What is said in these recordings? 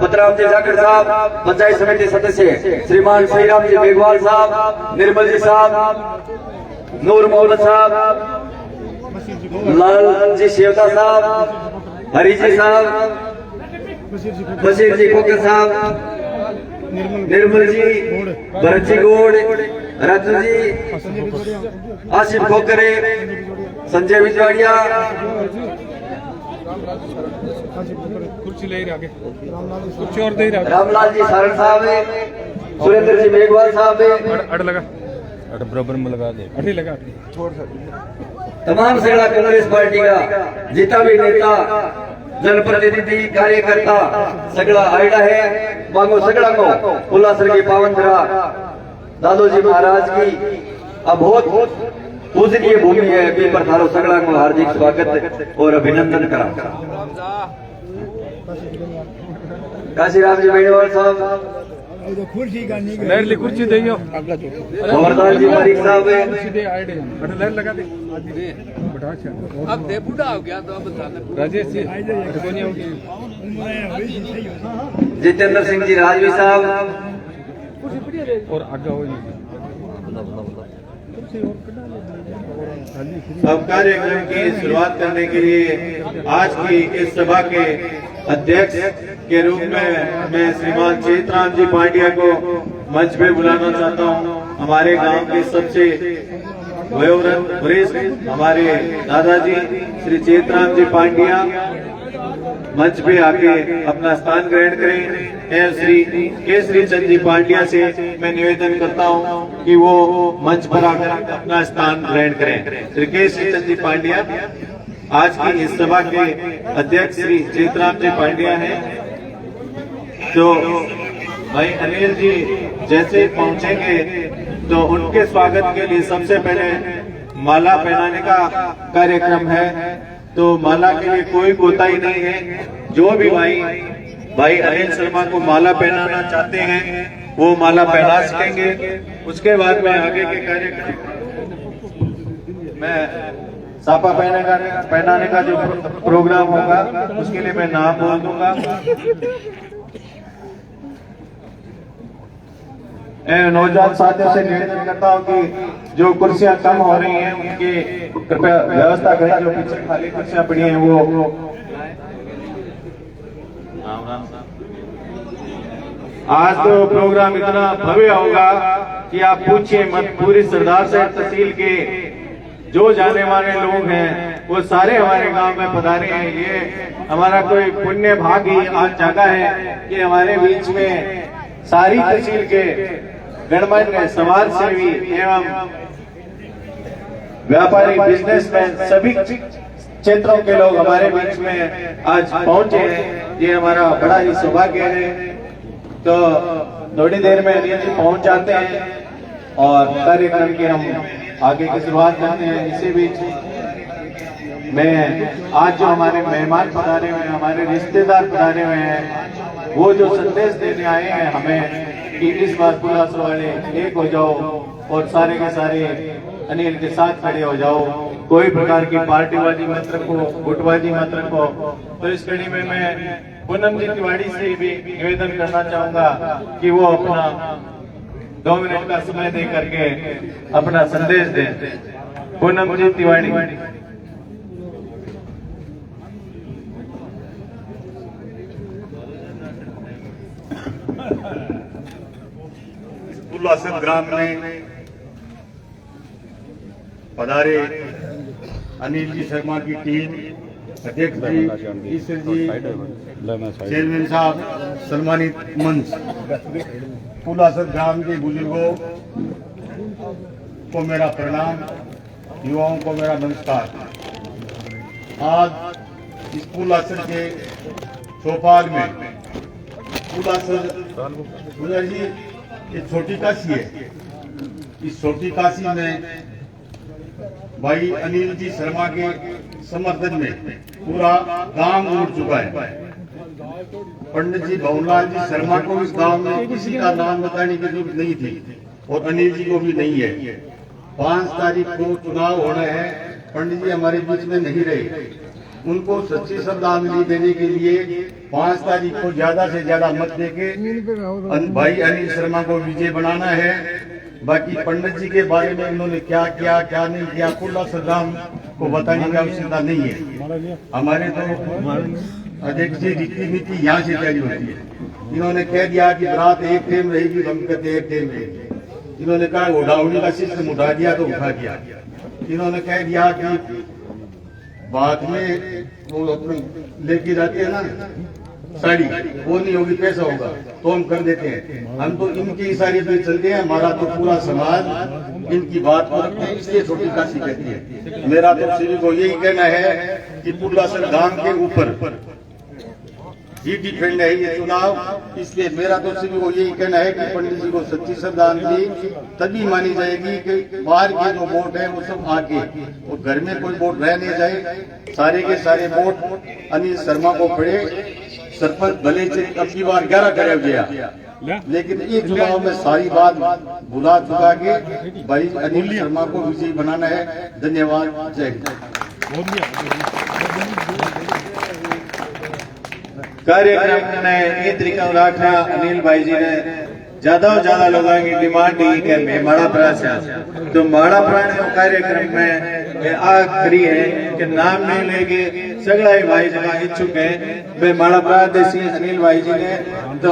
पतराम जी जाखड़ साहब, पंचायत समिति सदस्य श्रीमान श्रीराम जी मेघवाल साहब, निर्मल जी साहब, नूर मोहम्मद साहब, लाल जी शेवता साहब, हरी जी साहब, बशीर जी खोकर साहब, निर्मल जी, भरत जी गोड़, राजू जी, आसिफ खोकरे, संजय विजवाड़िया, कुर्सी ले आगे, कुर्सी और दे रामलाल जी सारण साहब है, सुरेंद्र जी मेघवाल साहब है, अड़ लगा, अड़ बराबर में लगा दे, अड़ी लगा, छोड़ तमाम सगड़ा कांग्रेस पार्टी का जितना भी नेता, जनप्रतिनिधि, कार्यकर्ता सगड़ा आयडा है, मांगो सगड़ा को उल्लासर की पावन धरा दादोजी महाराज की अबोध पूजनीय भूमि है। बी पर थारो सगड़ा को हार्दिक स्वागत और अभिनंदन करा। काशीराम जी मेघवाल साहब, लहर कुर्सी दे खबरदार जी मलिक साहब है, लहर लगा दे, अब दे बूढ़ा हो गया तो अब राजेश जी जितेंद्र सिंह जी राजवी साहब और आगे हो अब कार्यक्रम की शुरुआत करने के लिए आज की इस सभा के अध्यक्ष के रूप में मैं श्रीमान चेतराम जी पांड्या को मंच पे बुलाना चाहता हूं। हमारे गांव के सबसे वयोवृद्ध हमारे दादाजी श्री चेतराम जी पांड्या मंच पे आके अपना स्थान ग्रहण करें। एवं श्री केसरी चंद जी पांड्या से मैं निवेदन करता हूं कि वो मंच पर आकर अपना स्थान ग्रहण करें। श्री केसरी चंद जी पांड्या आज की इस सभा के अध्यक्ष श्री चेतराम जी पांड्या हैं। तो भाई अनिल जी जैसे पहुंचेंगे तो उनके स्वागत के लिए सबसे पहले माला पहनाने का कार्यक्रम है। तो माला के लिए कोई कोताही नहीं है। जो भी भाई अनिल शर्मा को माला पहनाना चाहते हैं वो माला पहना सकेंगे। उसके बाद में आगे के कार्यक्रम में सापा पहनाने का जो प्रोग्राम होगा उसके लिए मैं नाम बोल दूंगा। नौजवान साथियों से निवेदन करता हूं कि जो कुर्सियां कम हो रही हैं उनकी कृपया व्यवस्था करें। जो पीछे खाली कुर्सियां पड़ी हैं वो आज तो प्रोग्राम इतना भव्य होगा कि आप पूछिए मत। पूरी सरदार साहब तहसील के जो जाने वाले लोग हैं वो सारे हमारे गांव में पधारे हैं। ये हमारा कोई पुण्य भाग ही आज जागा है कि हमारे बीच में सारी तहसील के गणमान्य समाज सेवी एवं व्यापारी बिजनेसमैन सभी क्षेत्रों के लोग हमारे बीच में आज पहुंचे हैं। ये हमारा बड़ा ही सौभाग्य है। तो थोड़ी देर में अनिल जी पहुंच जाते हैं और कार्यक्रम की हम आगे की शुरुआत करते हैं। इसी बीच मैं आज जो हमारे मेहमान पधारे हुए हैं, हमारे रिश्तेदार पधारे हुए हैं, वो जो संदेश देने आए हैं हमें कि इस बार पुलास वाले एक हो जाओ और सारे के सारे अनिल के साथ खड़े हो जाओ। कोई प्रकार की पार्टीबाजी मत रखो, गुटबाजी मत रखो। तो इस कड़ी में मैं पूनम जी तिवाड़ी से भी निवेदन करना चाहूंगा कि वो अपना 2 मिनट का समय दे करके अपना संदेश दें। पूनम जी तिवाड़ी। उल्लासन ग्राम में पधारे अनिल जी शर्मा की टीम, अध्यक्ष जी, ईश्वर जी, चेयरमैन साहब, सम्मानित मंच, उल्लासन ग्राम के बुजुर्गों को मेरा प्रणाम, युवाओं को मेरा नमस्कार। आज इस उल्लासन के चौपाल में उल्लासन जी ये छोटी काशी है। इस छोटी काशी में भाई अनिल जी शर्मा के समर्थन में पूरा गांव उठ चुका है। पंडित जी भवनलाल जी शर्मा को इस गांव में किसी का नाम बताने की जरूरत नहीं थी और अनिल जी को भी नहीं है। 5 तारीख को चुनाव होना है। पंडित जी हमारे बीच में नहीं रहे। उनको सच्ची श्रद्धांजलि देने के लिए 5 तारीख को ज्यादा से ज्यादा मत देके भाई अनिल शर्मा को विजय बनाना है। बाकी पंडित जी के बारे में उन्होंने क्या किया क्या नहीं किया खुला सद्दाम को बताने का आवश्यकता नहीं है। हमारे तो अध्यक्ष जी रीति नीति यहाँ से तैयारी होती है। इन्होंने कह दिया कि रात एक टाइम रहेगी, हम कहते एक टाइम रहेगी। इन्होंने कहा उड़ाउनी का सिस्टम उठा दिया तो उठा दिया। इन्होंने कह दिया कि बाद में वो अपने लेके जाते हैं ना साड़ी, वो नहीं होगी पैसा होगा तो हम कर देते हैं। हम तो इनकी इशारे पे चलते हैं। हमारा तो पूरा समाज इनकी बात को रखते हैं, इसलिए छोटी काशी कहती है। मेरा तो श्री को यही कहना है कि पुरलासर गांव के ऊपर ही डिपेंड है ये चुनाव। इसलिए मेरा तो श्री को यही कहना है कि पंडित जी को सच्ची श्रद्धांजलि तभी मानी जाएगी कि बाहर के जो वोट है वो सब आके वो घर में कोई वोट रह नहीं जाए। सारे के सारे वोट अनिल शर्मा को पड़े। सरपंच भले से अब की बार 11 करे गया, लेकिन एक चुनाव में सारी बात भुला चुका के भाई अनिल शर्मा को विजयी बनाना है। धन्यवाद। जय हिंद। कार्यक्रम में ये तरीका रखा अनिल भाई जी ने ज्यादा से ज्यादा लोगों की डिमांड ही कि मैं माड़ा प्राण तो माड़ा प्राण कार्यक्रम में आखिरी है कि नाम नहीं लेके सगड़ा ही भाई जगह इच्छुक है। मैं माड़ा प्राण देसी अनिल भाई जी ने तो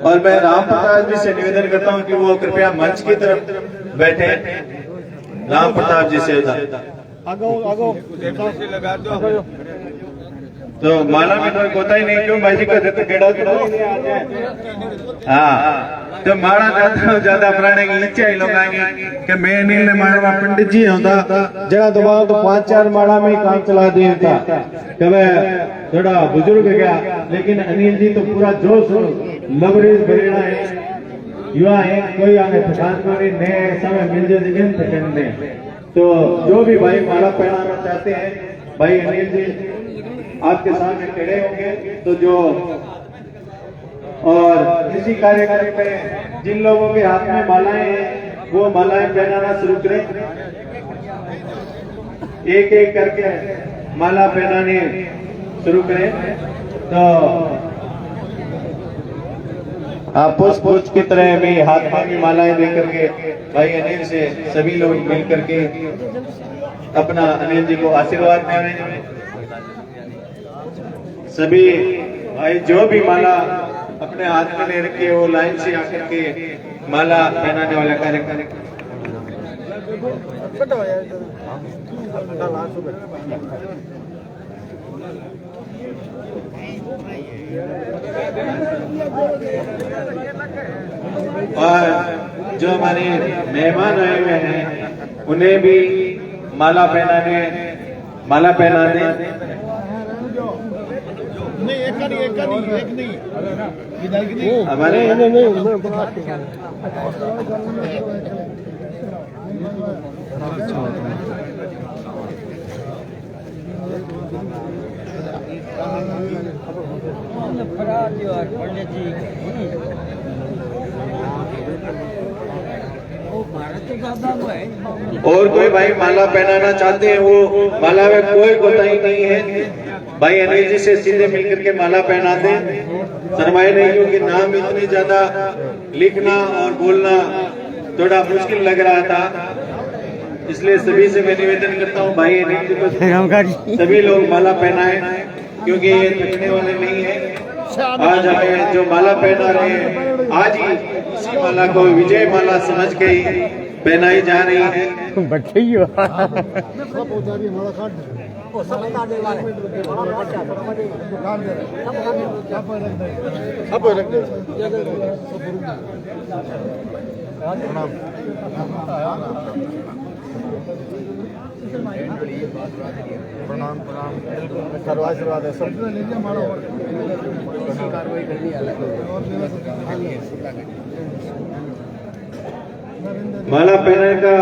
और मैं राम प्रताप जी से निवेदन करता हूं कि वो कृपया मंच की तरफ बैठे। राम प्रताप जी से तो माला में कोई होता ही नहीं, क्यों भाई जी को देते केड़ा हाँ तो माड़ा ज्यादा पुराने की इच्छा ही लोग आएंगे कि मैं अनिल ने मारवा पंडित जी होता जगह दबाओ तो 5-4 माड़ा में ही काम चला देता कि वह थोड़ा बुजुर्ग गया। लेकिन अनिल जी तो पूरा जोश लबरेज भरेड़ा है, युवा है, कोई आगे थकान को नहीं, नए समय मिल जाए थकने। तो जो भी भाई माला पहनाना चाहते हैं भाई अनिल जी आपके सामने खड़े होंगे। तो जो और इसी कार्यक्रम में जिन लोगों के हाथ में मालाएं हैं वो मालाएं पहनाना शुरू करें। एक एक करके माला पहनाने शुरू करें। तो आप पुष्प की तरह भी हाथ में भी मालाएं दे करके भाई अनिल से सभी लोग मिल करके अपना अनिल जी को आशीर्वाद दें। सभी भाई जो भी माला अपने हाथ में ले रखे वो लाइन से आकर के माला पहनाने वाला कार्यक्रम और जो हमारे मेहमान आए हुए हैं उन्हें भी माला पहनाने एक नहीं हमारे और कोई भाई माला पहनाना चाहते हैं वो माला में कोई कोताही नहीं है। भाई अनिल जी से सीधे मिलकर के माला पहना दें। शर्माए नहीं, क्योंकि नाम इतनी ज्यादा लिखना और बोलना थोड़ा मुश्किल लग रहा था। इसलिए सभी से मैं निवेदन करता हूँ भाई अनिल जी को सभी लोग माला पहनाएं, क्योंकि ये थकने वाले नहीं है। आज हमें जो माला पहना रहे हैं आज ही इसी माला को विजय माला समझ के ही पहनाई जा रही है। प्रणाम करवा आशीर्वाद है सब कार्रवाई करनी माला पहनाने का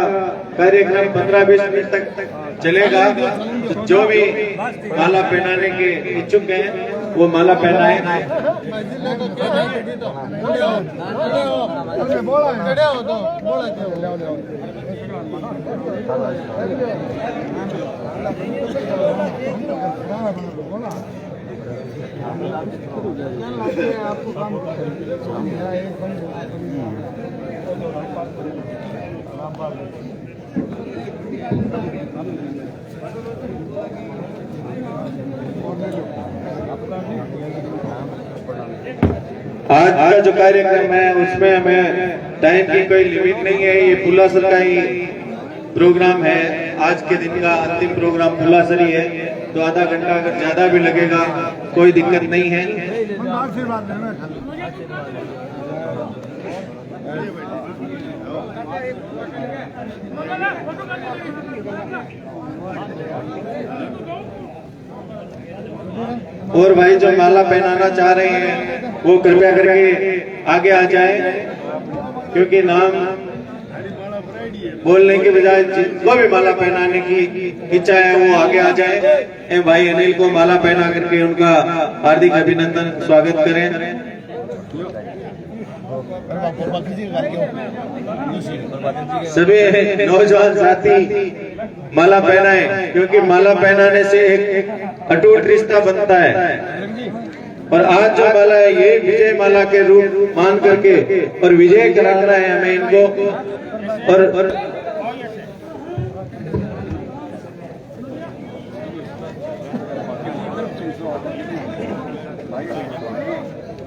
कार्यक्रम 15-20 मिनट तक चलेगा। तो जो भी माला पहनाने के इच्छुक हैं वो माला पहनाएं। आपको काम आज का जो कार्यक्रम है उसमें हमें टाइम की कोई लिमिट नहीं है। ये पुलासर का ही प्रोग्राम है। आज के दिन का अंतिम प्रोग्राम पुलासर ही है, तो आधा घंटा अगर ज्यादा भी लगेगा कोई दिक्कत नहीं है। आशीर्वाद देना और भाई जो माला पहनाना चाह रहे हैं वो कृपया करके आगे आ जाए, क्योंकि नाम बोलने के बजाय जिनको भी माला पहनाने की इच्छा है वो आगे आ जाए। भाई अनिल को माला पहना करके उनका हार्दिक अभिनंदन स्वागत करें। सभी नौजवान साथी माला पहनाएं, क्योंकि माला पहनाने से एक अटूट रिश्ता बनता है। और आज जो माला है ये विजय माला के रूप मान करके और विजय कराना है हमें इनको। और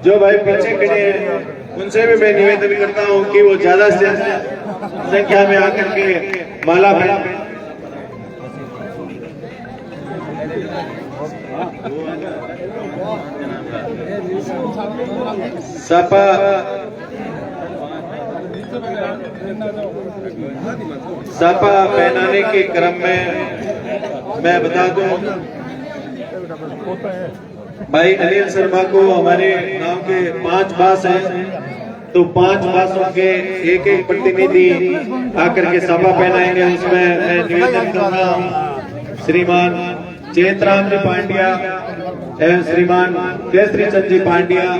जो भाई पीछे खड़े हैं उनसे भी मैं निवेदन करता हूं कि वो ज्यादा से संख्या में आकर के माला पहना। सापा पहनाने के क्रम में मैं बता दूं, भाई अनिल शर्मा को हमारे गांव के 5 बास हैं, तो 5 बासों के एक एक प्रतिनिधि आकर के सापा पहनाएंगे। उसमें मैं निवेदन कर रहा हूं श्रीमान चेतराम जी पांड्या एवं श्रीमान केसरी चंद जी पांड्या,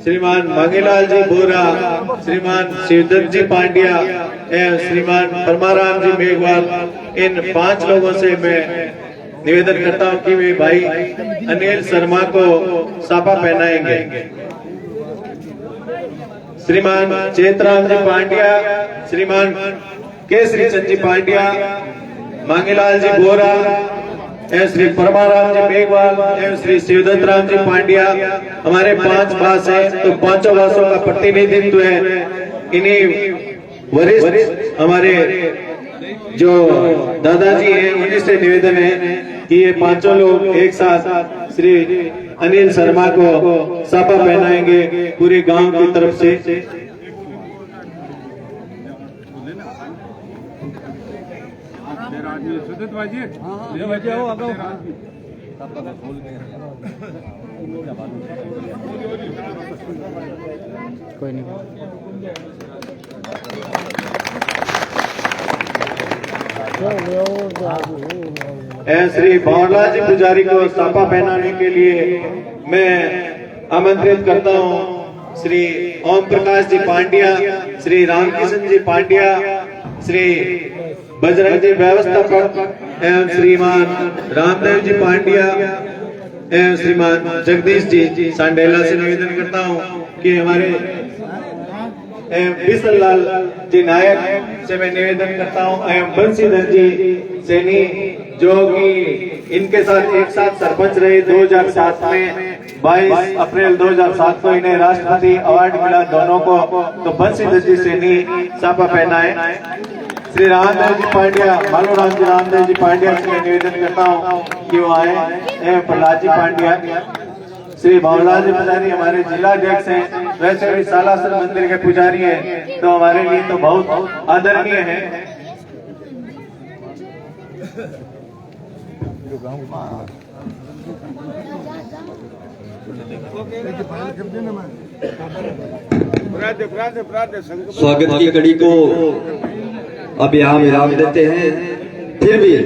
श्रीमान मंगीलाल जी बोरा, श्रीमान शिवदत्त जी पांड्या एवं श्रीमान परमाराम जी मेघवाल, इन 5 लोगों से मैं निवेदन करता हूं कि वे भाई अनिल शर्मा को सापा पहनाएंगे। श्रीमान चेतराम जी पांड्या, श्रीमान केसरी चंद जी पांड्या, मंगीलाल जी बोरा एवं श्री परमाराम जी मेघवाल एवं श्री शिवदत्त राम जी पांड्या हमारे 5 बास हैं, तो 5 बासों का प्रतिनिधित्व है। इन्हीं वरिष्ठ हमारे जो दादाजी हैं उन्हीं से निवेदन है कि ये 5 लोग एक साथ श्री अनिल शर्मा को सापा पहनाएंगे पूरे गांव की तरफ से। कोई नहीं। श्री भंवरलाल जी पुजारी को सापा पहनाने के लिए मैं आमंत्रित करता हूं। श्री ओम प्रकाश जी पांड्या, श्री रामकिशन जी पांड्या, श्री बजरंग जी व्यवस्थापक एवं श्रीमान रामदेव जी पांड्या एवं श्रीमान जगदीश जी सांडेला से निवेदन करता हूं कि हमारे बिसललाल जी नायक से मैं निवेदन करता हूं एवं बंसीधर जी सैनी, जो कि इनके साथ एक साथ सरपंच रहे 2007 में। 22 अप्रैल 2007 को इन्हें राष्ट्रपति अवार्ड मिला दोनों को, तो बंसीधर जी सैनी सापा पहनाए। श्री रामदेव जी पांड्या, भालूराम जी रामदेव जी पांड्या से मैं निवेदन करता हूं कि वो आए एवं प्रहलाद जी पांड्या। श्री भंवरलाल जी पुजारी हमारे जिला अध्यक्ष हैं, वैसे भी सालासर मंदिर के पुजारी हैं, तो हमारे लिए तो बहुत आदरणीय है। स्वागत की कड़ी को अब यहाँ विराम देते हैं। फिर भी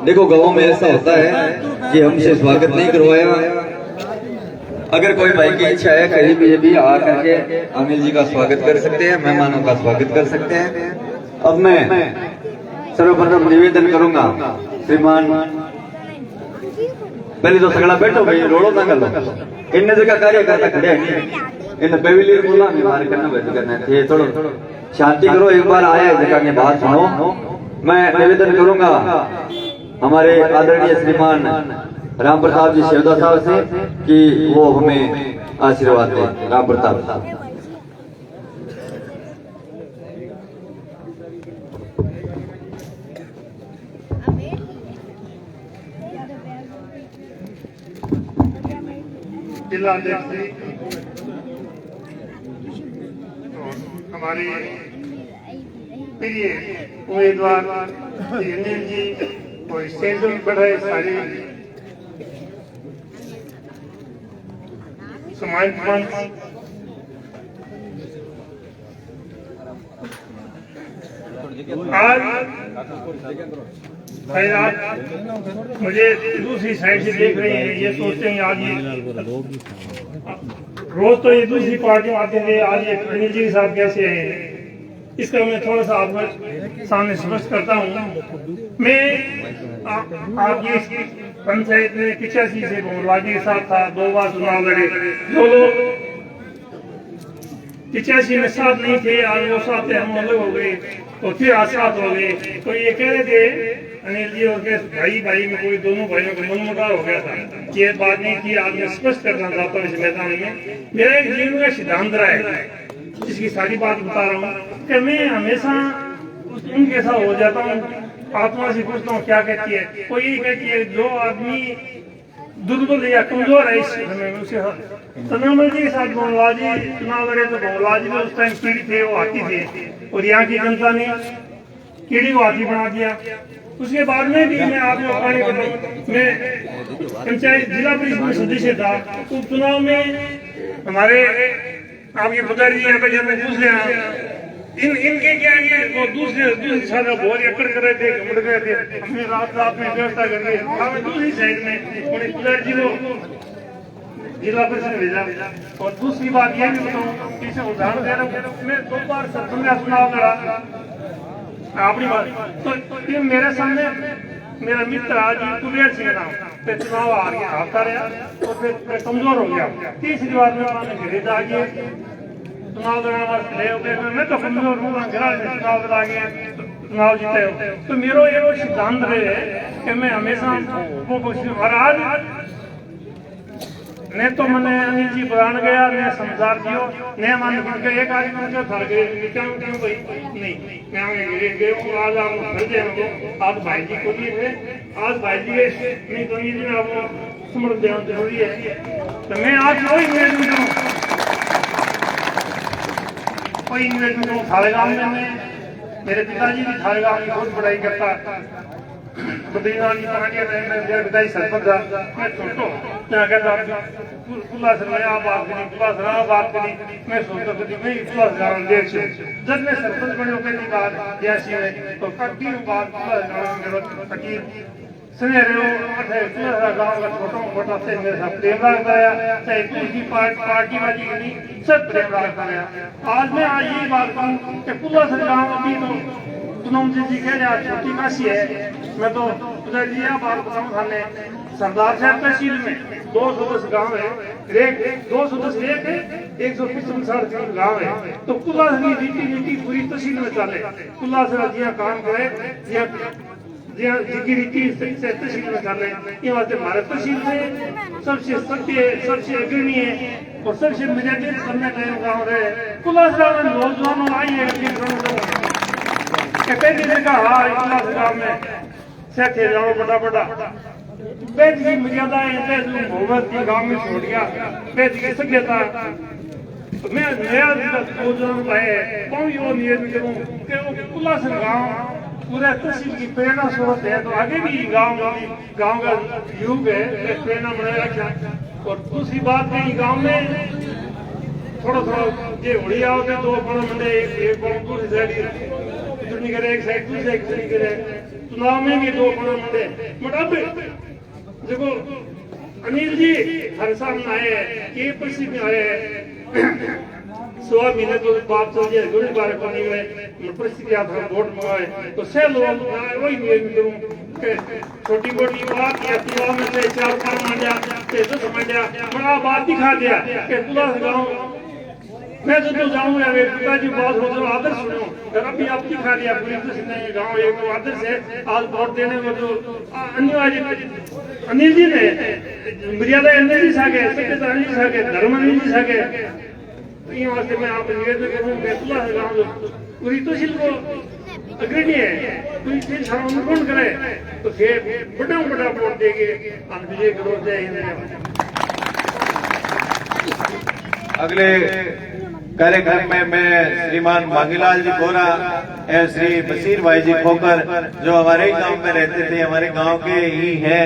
देखो गाँव में ऐसा होता है कि हमसे स्वागत नहीं करवाया। अगर कोई भाई की इच्छा है कहीं भी आ करके अनिल जी का स्वागत कर सकते हैं, मेहमानों का स्वागत कर सकते हैं। अब मैं सर्वप्रथम निवेदन करूंगा श्रीमान पहले तो सगड़ा बैठो भाई रोड़ो ना कर लो इन जगह कार्यकर्ता खड़े हैं इन पेविलियन बोला मैं बाहर करना बैठ करना है थोड़ा शांति करो एक बार आया है जगह की बात सुनो मैं निवेदन करूंगा हमारे आदरणीय श्रीमान राम प्रताप जी शेवदा साहब से कि वो हमें आशीर्वाद दें। राम प्रताप साहब जिला अध्यक्ष जी हमारे प्रिय उम्मीदवार श्री अनिल जी और स्टेज पर बैठे सारे समाज मंच आज भाई आप मुझे दूसरी साइड से देख रहे हैं ये सोचते हैं आज ये रोज तो ये दूसरी पार्टी आते थे आज ये अनिल जी साहब कैसे हैं इसका मैं थोड़ा सा आपको सामने स्पष्ट करता हूँ। मैं आपकी पंचायत में 85 से बहुलाजी के साथ था 2 बार चुनाव लड़े जो लोग 85 में साथ नहीं थे आज वो साथ थे हम अलग हो गए तो फिर आज साथ हो गए तो ये कह रहे थे अनिल जी और भाई में कोई दोनों भाइयों का मनमुटाव हो गया था ये बात नहीं थी आज मैं स्पष्ट करना चाहता हूँ इस मैदान में मेरा एक जीवन का सिद्धांत रहा है जिसकी सारी बात बता रहा हूँ कि मैं हमेशा उनके साथ हो जाता हूँ आत्मा से पूछता हूँ क्या कहती है वो यही कहती है जो आदमी दुर्बल या कमजोर है इस समय में उसके साथ तनामल जी के साथ बहुलाजी चुनाव लड़े तो बहुलाजी में उस टाइम कीड़ी थे वो हाथी थे और यहाँ की जनता ने कीड़ी को हाथी बना दिया। उसके बाद में भी मैं आपको बताने वाला हूँ मैं पंचायत जिला परिषद में सदस्य था उपचुनाव में हमारे आपके पुजारी जी यहाँ पे जब पूछ रहे इनके क्या ये वो दूसरी साइड में बहुत एकड़ कर रहे थे घुमड़ गए थे हमने रात में व्यवस्था कर दी हमें दूसरी साइड में उन्हें पुजारी जी को जिला परिषद भेजा। और दूसरी बात यह भी बताऊँ पीछे उदाहरण दे रहा हूँ मैं 2 बार सरपंच का चुनाव लड़ा अपनी बात तो ये मेरे सामने मेरा मित्र आज कुबेर सिंह नाम पे चुनाव हारता रहा और फिर कमजोर हो गया। तीसरी बार में घरे जाके चुनाव लड़ना मैं तो कमजोर हूँ चुनाव लड़ा के चुनाव जीते हो तो मेरा ये सिद्धांत रहे कि मैं हमेशा और आज ने तो मैंने अनिल जी बुलाने गया ने समझार दियो ने मान के एक आदमी को थर गए क्यों भाई नहीं मैं आगे गए आज आप घर जाओगे आज भाई जी को भी थे आज भाई जी नहीं तो अनिल जी ने आपको समर्थ देना जरूरी है तो मैं आज वही निवेदन करूँ कोई निवेदन करूँ थारे गाँव में मेरे पिताजी भी थारे गाँव में बहुत पढ़ाई करता बद्रीनाथ जी पार्टी में पिताजी सरपंच था मैं छोटो क्या कहता खुला सर मैं आप बात करी खुला सर आप बात करी मैं सोचता था मैं खुला सर देश जब मैं सरपंच बने पहली बार जैसी में तो कभी बात खुला सर फकीर सवेरे अठे खुला गाँव का छोटा मोटा से मेरे साथ प्रेम लगता है चाहे किसी पार्टी वाली नहीं सब प्रेम लगता है। आज मैं आज यही बात कहूँ कि खुला सर गाँव अभी तो तुम जी कह रहे छोटी काशी है मैं तो जी आप बताऊँ थाने सरदार साहब तहसील में 2 सदस्य गाँव है 2 सदस्य एक 155 गाँव है तो कुल्ला की रीति पूरी तहसील में चले कुल्ला सर जिया काम करे जिनकी रीति से तहसील में चले ये वास्ते भारत तहसील में सबसे अग्रणी है और सबसे मेजर करने टाइम गाँव रहे कुल्ला सर नौजवानों आई है पहली जगह हाँ में सेठे जाओ बड़ा बेद की मर्यादा मोहब्बत की गाँव में छोड़ गया बेद की सभ्यता मैं नया नौजवान है निवेदन करूँ कि वो खुला से गाँव पूरे तहसील की प्रेरणा स्रोत है तो आगे भी गाँव का युग है प्रेरणा बनाए रखा। और दूसरी बात है गाँव में थोड़ा ये होड़ी आओगे तो बड़ा मंडे एक दूसरी साइड नहीं करे एक साइड दूसरे एक नहीं करे चुनाव में भी 2 बड़ा मंडे मोटापे देखो अनिल जी हर सामने आए ये परिस्थिति में आए 16 महीने तो बात चल जाए गुरु बारे को नहीं गए परिस्थिति आप हम वोट मंगाए तो से लोग वही निवेदन करूं कि छोटी मोटी बात या पुलाव में से 4-5 मांझा के 10 मांझा बड़ा बात दिखा दिया कि पुला गांव मैं तो जाऊंगा मेरे पिताजी बात हो तो आदर सुनो घर भी आप दिखा दिया पूरी ने गांव एक आदर से आज वोट देने में जो अनिवार्य अनिल जी ने मर्यादा अनिल जी सागे सभ्यता अनिल जी सागे धर्म अनिल जी सागे ये वास्ते मैं आप निवेदन करूं कि पुला गांव पूरी तहसील को अग्रणी है पूरी तहसील सारा कौन करे तो फिर बड़ा वोट देंगे हम विजय करो जय हिंद। अगले कार्यक्रम में मैं श्रीमान मांगीलाल जी बोरा एवं श्री बशीर भाई जी खोकर जो हमारे ही गांव में रहते थे, हमारे गांव के ही हैं,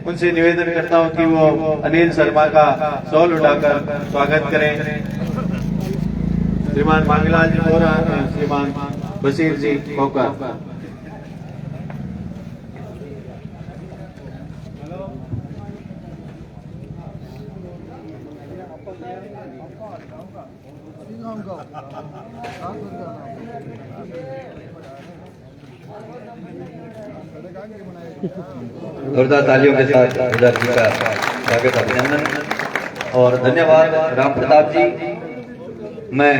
उनसे निवेदन करता हूं कि वो अनिल शर्मा का शॉल उठाकर स्वागत करें। श्रीमान मांगीलाल जी बोरा एवं श्रीमान बशीर जी खोकर। जोरदार तालियों के साथ उधर जी का स्वागत अभिनंदन और धन्यवाद राम प्रताप जी। मैं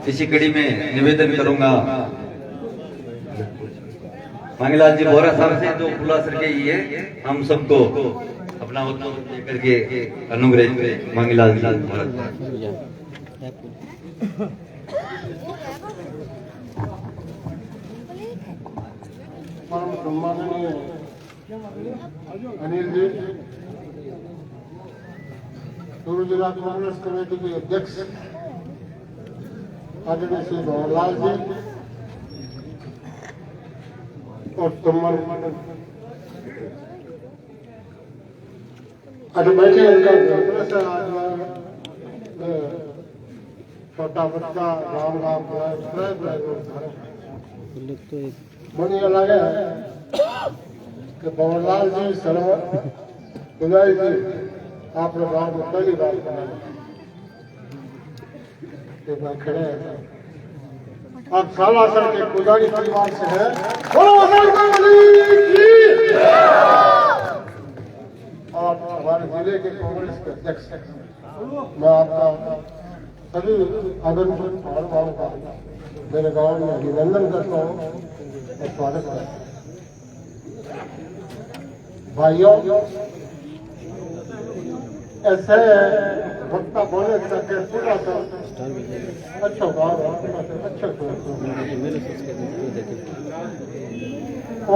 इसी कड़ी में निवेदन करूंगा मांगीलाल जी बोरा साहब से जो खुला सर के ही है हम सबको अपना उत्तर देकर के अनुग्रह मांगीलाल जी परम सम्माननीय अनिल जी, चूरू जिला कांग्रेस कमेटी के अध्यक्ष आदरणीय श्री भंवरलाल जी और आज बैठे छोटा बच्चा राम राम बढ़िया लगे कि भंवरलाल जी सर्व गुजारी जी आपने गांव में पहली बार बनाया खड़े हैं आप सालासर के पुजारी परिवार से हैं। और हमारे जिले के कांग्रेस के अध्यक्ष मैं आपका सभी आदरणीय महानुभावों का मेरे गांव में अभिनंदन करता हूँ और स्वागत करता हूँ। भाइयों, ऐसे वक्ता बोले तक पूरा अच्छा गाँव अच्छा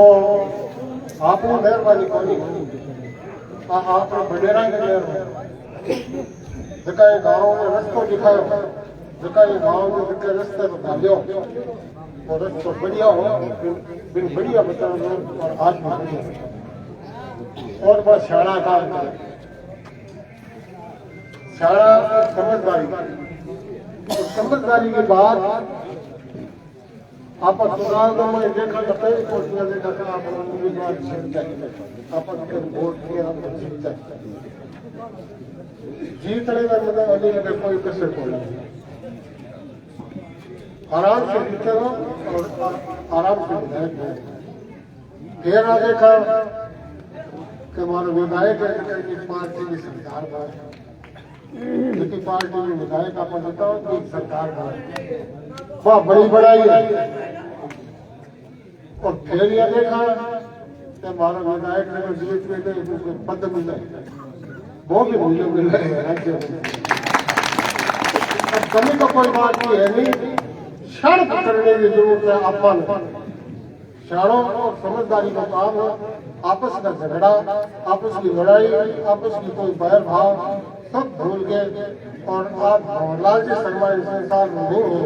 और आपने मेहरबानी करी आपने बडेरा के मेहरबानी जका ये गाँव में रस्तो दिखायो जका ये गाँव में जके रस्ते पर डालियो और रस्तो बढ़िया हो बिन बढ़िया बताओ और आज भी बढ़िया और बस शाणा काम करे शाणा समझदारी और समझदारी के बाद आप चुनाव में देखा जाता है कोशियां देखा कर आप उम्मीदवार जीत जाए आप वोट किए आप जीत जाए जीतने का मतलब अनिल में कोई कसर को नहीं आराम से जीते रहो और आराम से विधायक हो। फिर आ देखा कि हमारे विधायक की पार्टी की सरकार में की पार्टी में विधायक आप बताओ कि सरकार में वह बड़ी बड़ाई है और फिर यह देखा कि हमारा विधायक ने जीत में पद मिला वो भी मूल्य मिल रहे हैं राज्य में। अब कमी तो कोई बात नहीं है नहीं क्षण करने की जरूरत है अपन क्षणों और समझदारी का काम है। आपस का झगड़ा आपस की लड़ाई आपस की कोई बैर भाव सब भूल गए और आप भंवरलाल जी शर्मा इस संसार में नहीं है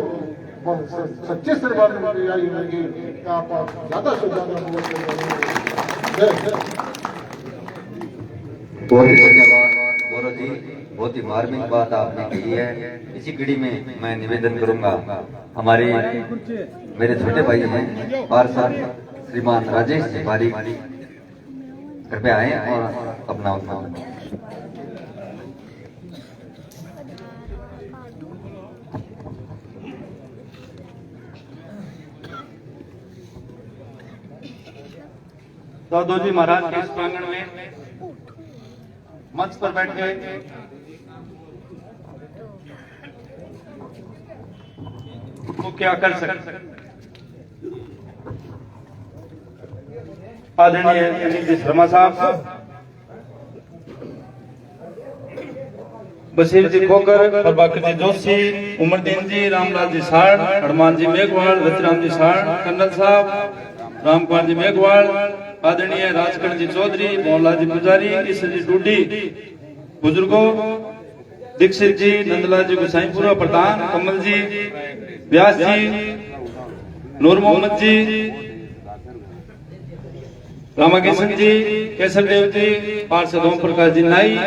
सच्चे सरकार में तैयारी लगी कि आप ज्यादा से ज्यादा बहुत ही धन्यवाद गौरव जी, बहुत ही मार्मिक बात आपने कही है। इसी कड़ी में मैं निवेदन करूंगा हमारे मेरे छोटे भाई हैं पार्षद श्रीमान राजेश तिवारी कृपया आए और अपना दादो जी महाराज के इस प्रांगण में मंच पर बैठ गए वो क्या कर सकते। आदरणीय अनिल जी शर्मा साहब, बशीर जी खोकर, प्रभाकर जी जोशी, उमरदीन जी, रामलाल जी साड़, हनुमान जी मेघवाल, रतिराम जी साड़, कर्नल साहब, रामकुमार जी मेघवाल, आदरणीय राजकर्ण जी चौधरी, मोहनलाल जी पुजारी, ईश्वर जी डूडी, बुजुर्गों, दीक्षित जी, नंदलाल जी गोसाईपुरा प्रधान, कमल जी, व्यास जी, नूर मोहम्मद जी, रामाकिशन जी, केसर देव जी, पार्षद ओम प्रकाश जी नाई,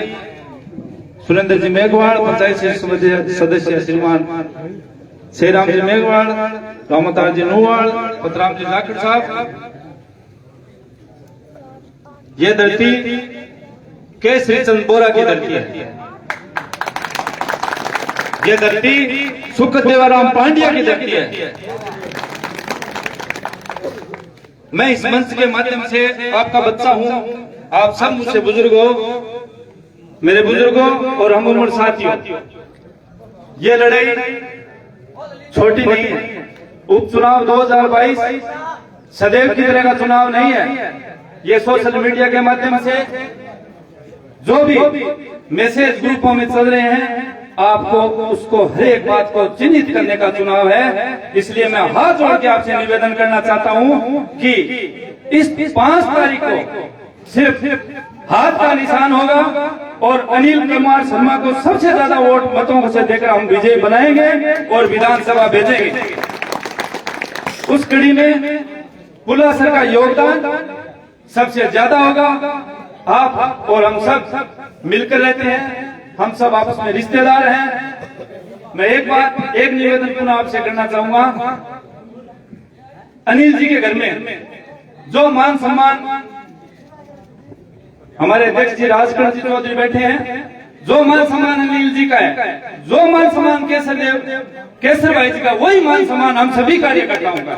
सुरेंद्र जी मेघवाल, पंचायत सदस्य श्रीमान श्रीराम जी मेघवाल, रामतार जी नूवाल, पतराम जी जाखड़ साहब। ये धरती के श्रीचंद बोरा की धरती है। ये धरती सुखदेवराम पांड्या की धरती है। मैं इस मंच के माध्यम से आपका बच्चा हूं, आप सब मुझसे बुजुर्ग हो, मेरे बुजुर्गों और हम उम्र साथियों, ये लड़ाई छोटी नहीं है। उपचुनाव 2022 सदैव की तरह का चुनाव नहीं है। ये सोशल मीडिया के माध्यम से जो भी मैसेज ग्रुपों में चल रहे हैं, आपको उसको हर एक बात को चिन्हित करने का चुनाव है। इसलिए मैं हाथ जोड़ के आपसे निवेदन करना चाहता हूं कि इस 5 तारीख को सिर्फ हाथ का निशान होगा और अनिल कुमार शर्मा को सबसे ज्यादा वोट मतों से देकर हम विजयी बनाएंगे और विधानसभा भेजेंगे। उस कड़ी में पुला सर का योगदान सबसे ज्यादा होगा। आप और हम सब मिलकर रहते हैं, हम सब आपस में रिश्तेदार हैं। मैं एक निवेदन पुनः आपसे करना चाहूंगा। अनिल जी के घर में जो मान सम्मान, हमारे अध्यक्ष जी राजकर्ण जी चौधरी बैठे हैं, जो मान सम्मान अनिल जी का है, जो मान सम्मान केसर भाई जी का, वही मान सम्मान हम सभी कार्यकर्ताओं का।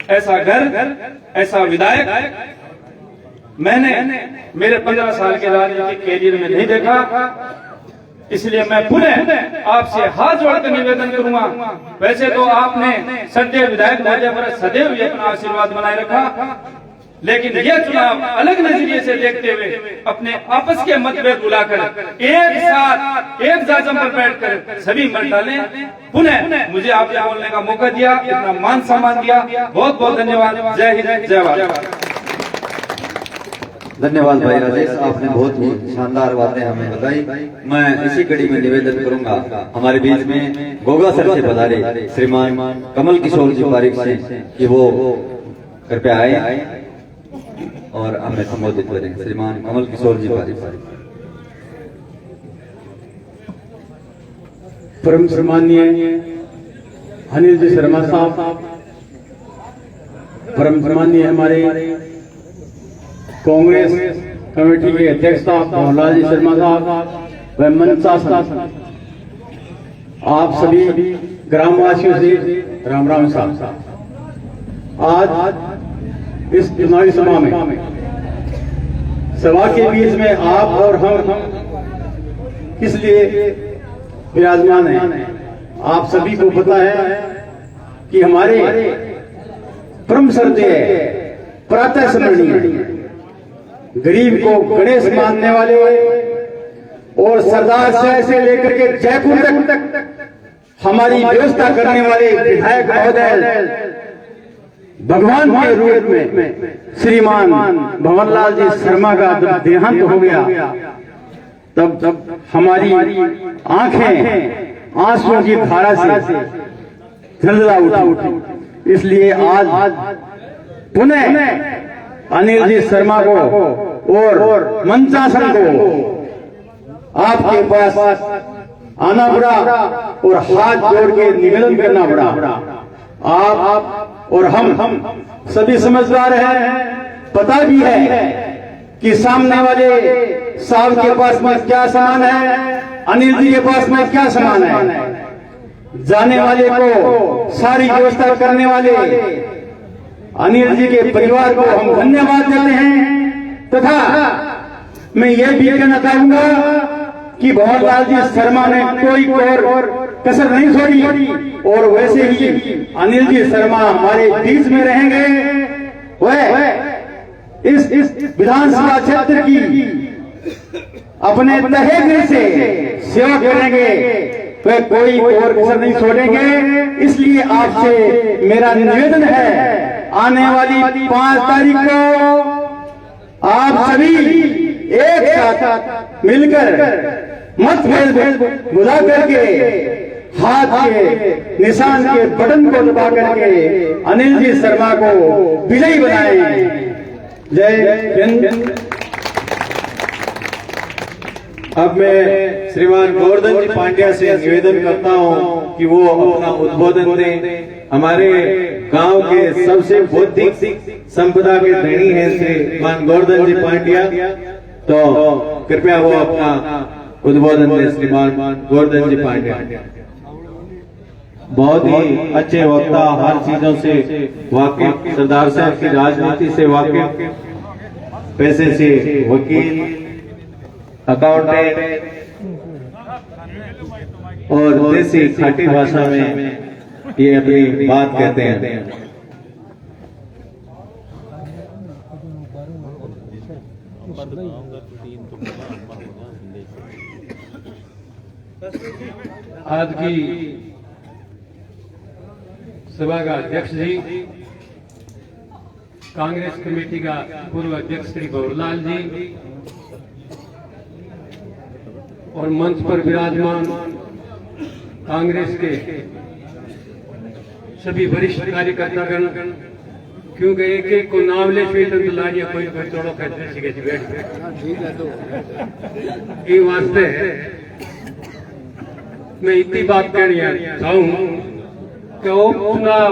ऐसा घर, ऐसा विधायक मैंने मेरे 15 साल के राजनीतिक कैरियर में नहीं देखा। इसलिए मैं पुनः आपसे हाथ जोड़कर निवेदन करूंगा। वैसे तो आपने सदैव विधायक महोदय पर सदैव ये अपना आशीर्वाद बनाए रखा, लेकिन यह चुनाव अलग नजरिए से देखते हुए अपने आपस के मतभेद बुलाकर एक साथ एक जाजम पर बैठकर सभी मत डालें। पुनः मुझे आपसे बोलने का मौका दिया, इतना मान सम्मान दिया, बहुत बहुत धन्यवाद। जय हिंद, जय भारत। धन्यवाद भाई राजेश, आपने बहुत ही शानदार बातें हमें बताई। मैं इसी कड़ी में निवेदन करूंगा हमारे बीच में गोगा सर से पधारे श्रीमान कमल किशोर जी पारिक से कि वो कृपया आए और हमें संबोधित करें। श्रीमान कमल किशोर जी पारिक। परम सम्माननीय अनिल जी शर्मा साहब, परम सम्माननीय हमारे कांग्रेस कमेटी के अध्यक्ष साहब मोहनलाल जी शर्मा साहब व मंचासन, आप सभी ग्रामवासियों से राम राम साहब। आज इस चुनावी सभा में सभा के बीच में आप और हम इसलिए विराजमान हैं। आप सभी को पता है कि हमारे परम श्रद्धेय प्रातः स्मरणीय गरीब को गणेश मानने वाले और सरदार शहर से लेकर के जयपुर तक हमारी व्यवस्था करने वाले विधायक महोदय भगवान के रूप में श्रीमान भंवरलाल जी शर्मा का जब देहांत हो गया, तब हमारी आंखें आंसुओं की धारा से झलझला उठी। इसलिए आज पुनः अनिल जी शर्मा को और मंचासन को आपके पास आना पड़ा और हाथ जोड़ के निवेदन करना पड़ा। आप और हम सभी समझदार हैं, पता भी है कि सामने वाले साहब के पास में क्या सामान है, अनिल जी के पास में क्या सामान है। जाने वाले को सारी व्यवस्था करने वाले अनिल जी के परिवार को हम धन्यवाद देते हैं तथा मैं ये भी कहना चाहूंगा कि भंवरलाल जी शर्मा ने कोई और कसर नहीं छोड़ी और वैसे ही अनिल जी शर्मा हमारे बीच में रहेंगे। वह इस विधानसभा क्षेत्र की अपने तहे दिल से सेवा करेंगे, वह कोई और कसर नहीं छोड़ेंगे। इसलिए आपसे मेरा निवेदन है, आने वाली 5 तारीख को आप सभी एक साथ मिलकर मतभेद बुला करके हाथ के निशान के बटन को दबा करके अनिल जी शर्मा को विजयी बनाएं। जय हिंद। अब मैं श्रीमान गोवर्धन जी पांड्या से निवेदन करता हूं कि वो अपना उद्बोधन दें। हमारे गांव के सबसे बौद्धिक संपदा के धनी हैं श्रीमान गोवर्धन जी पांड्या, तो कृपया वो अपना उद्बोधन दें। श्रीमान गोवर्धन जी पांड्या बहुत ही अच्छे वक्ता, हर चीजों से वाकिफ, सरदार साहब की राजनीति से वाकिफ, पैसे से वकील, अकाउंटेंट और देसी खाटी भाषा में ये अपनी बात कहते हैं। आज की सभा का अध्यक्ष जी, कांग्रेस कमेटी का पूर्व अध्यक्ष श्री भंवरलाल जी और मंच पर विराजमान कांग्रेस के सभी वरिष्ठ कार्यकर्तागण, क्योंकि एक एक को नाम ले श्वेतन तो लालिया कोई कोई चौड़ो कहते सीखे जी बैठ ये वास्ते मैं इतनी बात कहनी चाहूं कि उपचुनाव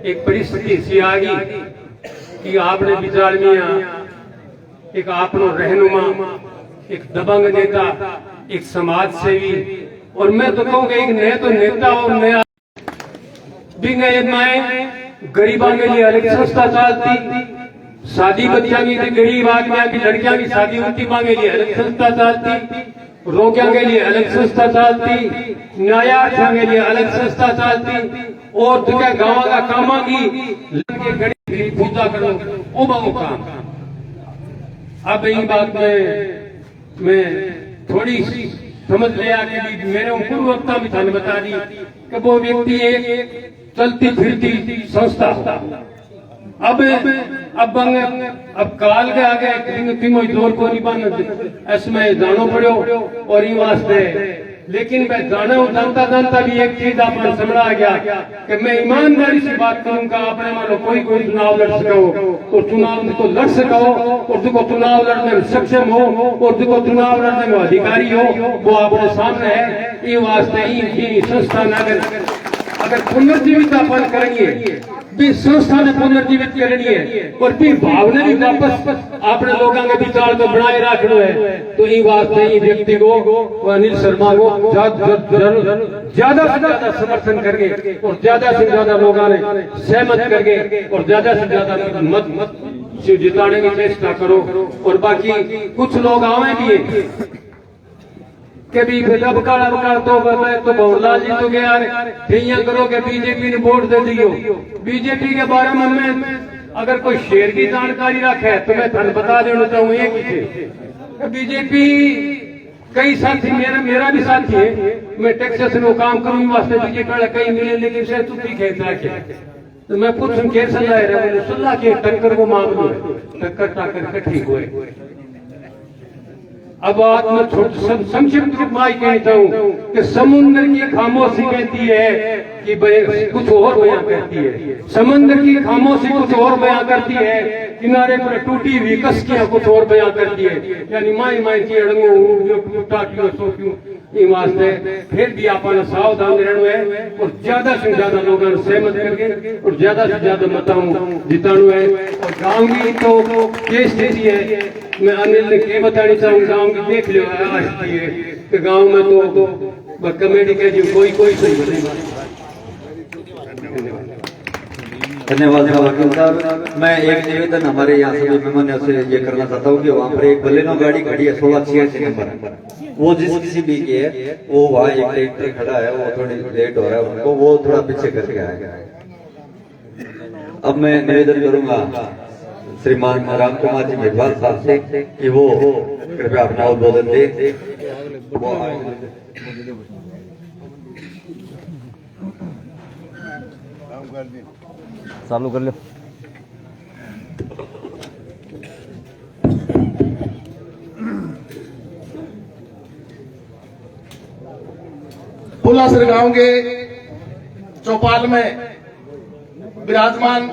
एक परिस्थिति ऐसी आ गई कि आपने विचार में एक आपनो रहनुमा, एक दबंग नेता, एक समाज सेवी, और मैं तो कहूँगा एक नया तो नेता और नया भी नए माए गरीबों के लिए अलग संस्था चलती, शादी बच्चा की गरीब आदमी की लड़कियां की शादी होती मांगे लिए अलग संस्था चलती, रोगियों के लिए अलग संस्था चलती, न्यायार्थियों के लिए अलग संस्था चलती, और दुनिया गाँव का कामा की गरीब पूजा करो वो बहु काम। अब इन बात में मैं थोड़ी समझ लिया कि मेरे पूर्व वक्ता भी थाने बता दी कि वो व्यक्ति एक चलती फिरती संस्था। अब काल के आगे तीनों जोर को नहीं बन इसमें जानो पड़ो और ये वास्ते, लेकिन मैं जानता जानता भी एक चीज आपने समझा गया कि मैं ईमानदारी से बात करूंगा। आपने मान लो कोई चुनाव लड़ सको तो चुनाव को लड़ सको, और जो चुनाव लड़ने में सक्षम हो और जो चुनाव लड़ने में अधिकारी हो वो आपने सामने है। ये वास्ते ही संस्था अगर पुनर्जीवित अपन करेंगे भी संस्था ने पुनर्जीवित करनी है और भी भावना भी वापस अपने लोगों के विचार को बनाए रखना है, तो ये वास्ते ही व्यक्ति को अनिल शर्मा को ज्यादा से ज्यादा समर्थन करके और ज्यादा से ज्यादा लोगों ने सहमत करके और ज्यादा से ज्यादा मत जिताने की चेष्टा करो। और बाकी कुछ लोग आवे भी है कि भी जब काला तो भंवरलाल जी तो गया ठीक करो कि बीजेपी ने वोट दे दियो। बीजेपी के बारे में मैं अगर कोई शेर की जानकारी रखे तो मैं धन बता देना चाहूँ बीजेपी कई साथी मेरा भी साथी है, मैं टेक्सास में काम करूँ वास्ते बीजेपी कई मिले लेकिन शायद तुझी खेत रखे तो मैं पूछूं क्या सलाह है, सलाह की टक्कर को मांग लो, टक्कर ठीक हुए। अब बात मैं संक्षिप्त रूप में कहना चाहूँ कि समुद्र की खामोशी कहती है कि कुछ और बयां करती है, समंदर की खामोशी कुछ और बयां करती है, किनारे पर टूटी हुई कश्तियां कुछ और बयां करती है, यानी माई की अड़ंगो टाटियों सोटियों वास्ते फिर भी आपने सावधान रहना है और ज्यादा से ज्यादा लोगों ने सहमत करके और ज्यादा से ज्यादा मताओं जिताना है। और गाँव की तो ये स्थिति है, मैं अनिल ने क्या बताना चाहूँ, गाँव की देख लो स्थिति है कि गाँव में तो कमेटी के कोई सही नहीं। धन्यवाद वकील साहब। मैं एक निवेदन हमारे यहाँ सभी मेहमानों से ये करना चाहता हूँ कि वहाँ पर एक बलेनो गाड़ी खड़ी है 1686 नंबर, वो जिस किसी भी की है, वो वहाँ एक ट्रैक्टर खड़ा है, वो थोड़ी लेट हो रहा है उनको, वो थोड़ा पीछे करके आएगा। अब मैं निवेदन करूंगा श्रीमान राम कुमार जी मेघवाल साहब से कि वो कृपया अपना उद्बोधन दे। चालू कर लो। पुलासर गांव के चौपाल में विराजमान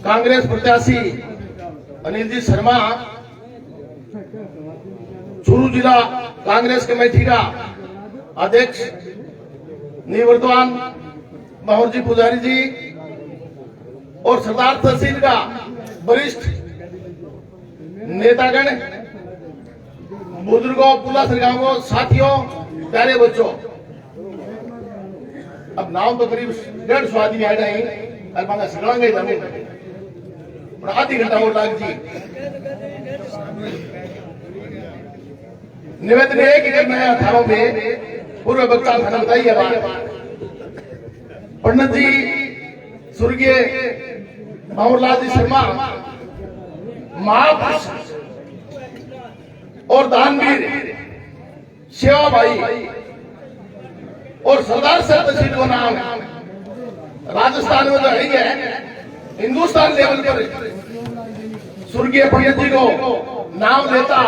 कांग्रेस प्रत्याशी अनिल जी शर्मा, चूरू जिला कांग्रेस कमेटी का अध्यक्ष निवर्तमान माहौर जी पुजारी जी और सरदार तहसील का वरिष्ठ नेतागण, बुजुर्गों, पुलासर गांवों, साथियों, प्यारे बच्चों, अब नाम तो करीब 150 आदमी आ गए हैं, अलमाना सड़ांगे आधी घंटा और लाग जी। निवेदन है कि मैं 18 में पूर्व वक्ता ने बताई है बात, पंडित जी स्वर्गीय माहौरलाल जी शर्मा महापुरुष और दानवीर सेवा भाई और सरदार साहब तहसील को नाम राजस्थान में तो है, हिंदुस्तान लेवल पर स्वर्गीय पंडित जी को नाम लेता।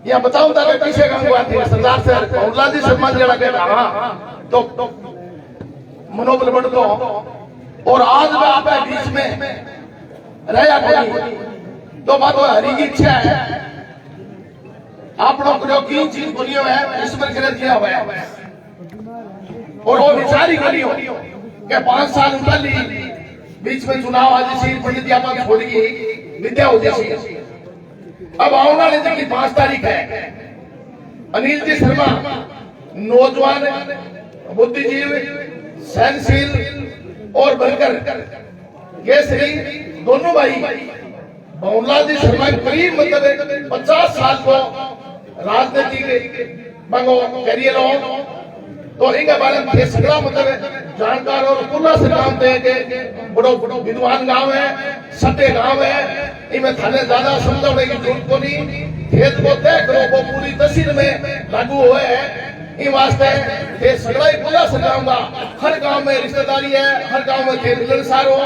या बताऊं तारा पीछे गांव हुआ थे सरदार साहब माहौरलाल जी शर्मा जी लगा तो मनोबल बढ़ दो। और आज मैं आप बीच में रहा कोई तो बात हरी की इच्छा है, आप लोग जो की चीज बोली है इसमें कर दिया हुआ है और वो विचार ही करी हो कि 5 साल पहले बीच में चुनाव आज पंडित जी आप छोड़ गई विद्या हो जैसी। अब आने वाले दिन की 5 तारीख है। अनिल जी शर्मा नौजवान, बुद्धिजीवी, सहनशील और बनकर ये श्री दोनों भाई माहौरलाल जी शर्मा करीब मतलब 50 साल को राजनीति के करियर हो तो इनके बारे में सगड़ा मतलब जानकार और पूरा से गाँव के बड़ो विद्वान गांव है, सटे गांव है, इनमें थाने ज्यादा समझाने की जरूरत को नहीं। खेत को तय करो वो पूरी तहसील में लागू हुए है। इन वास्ते ये सगड़ा ही पूरा से गाँव का हर गांव में रिश्तेदारी है, हर गांव में खेल सारो,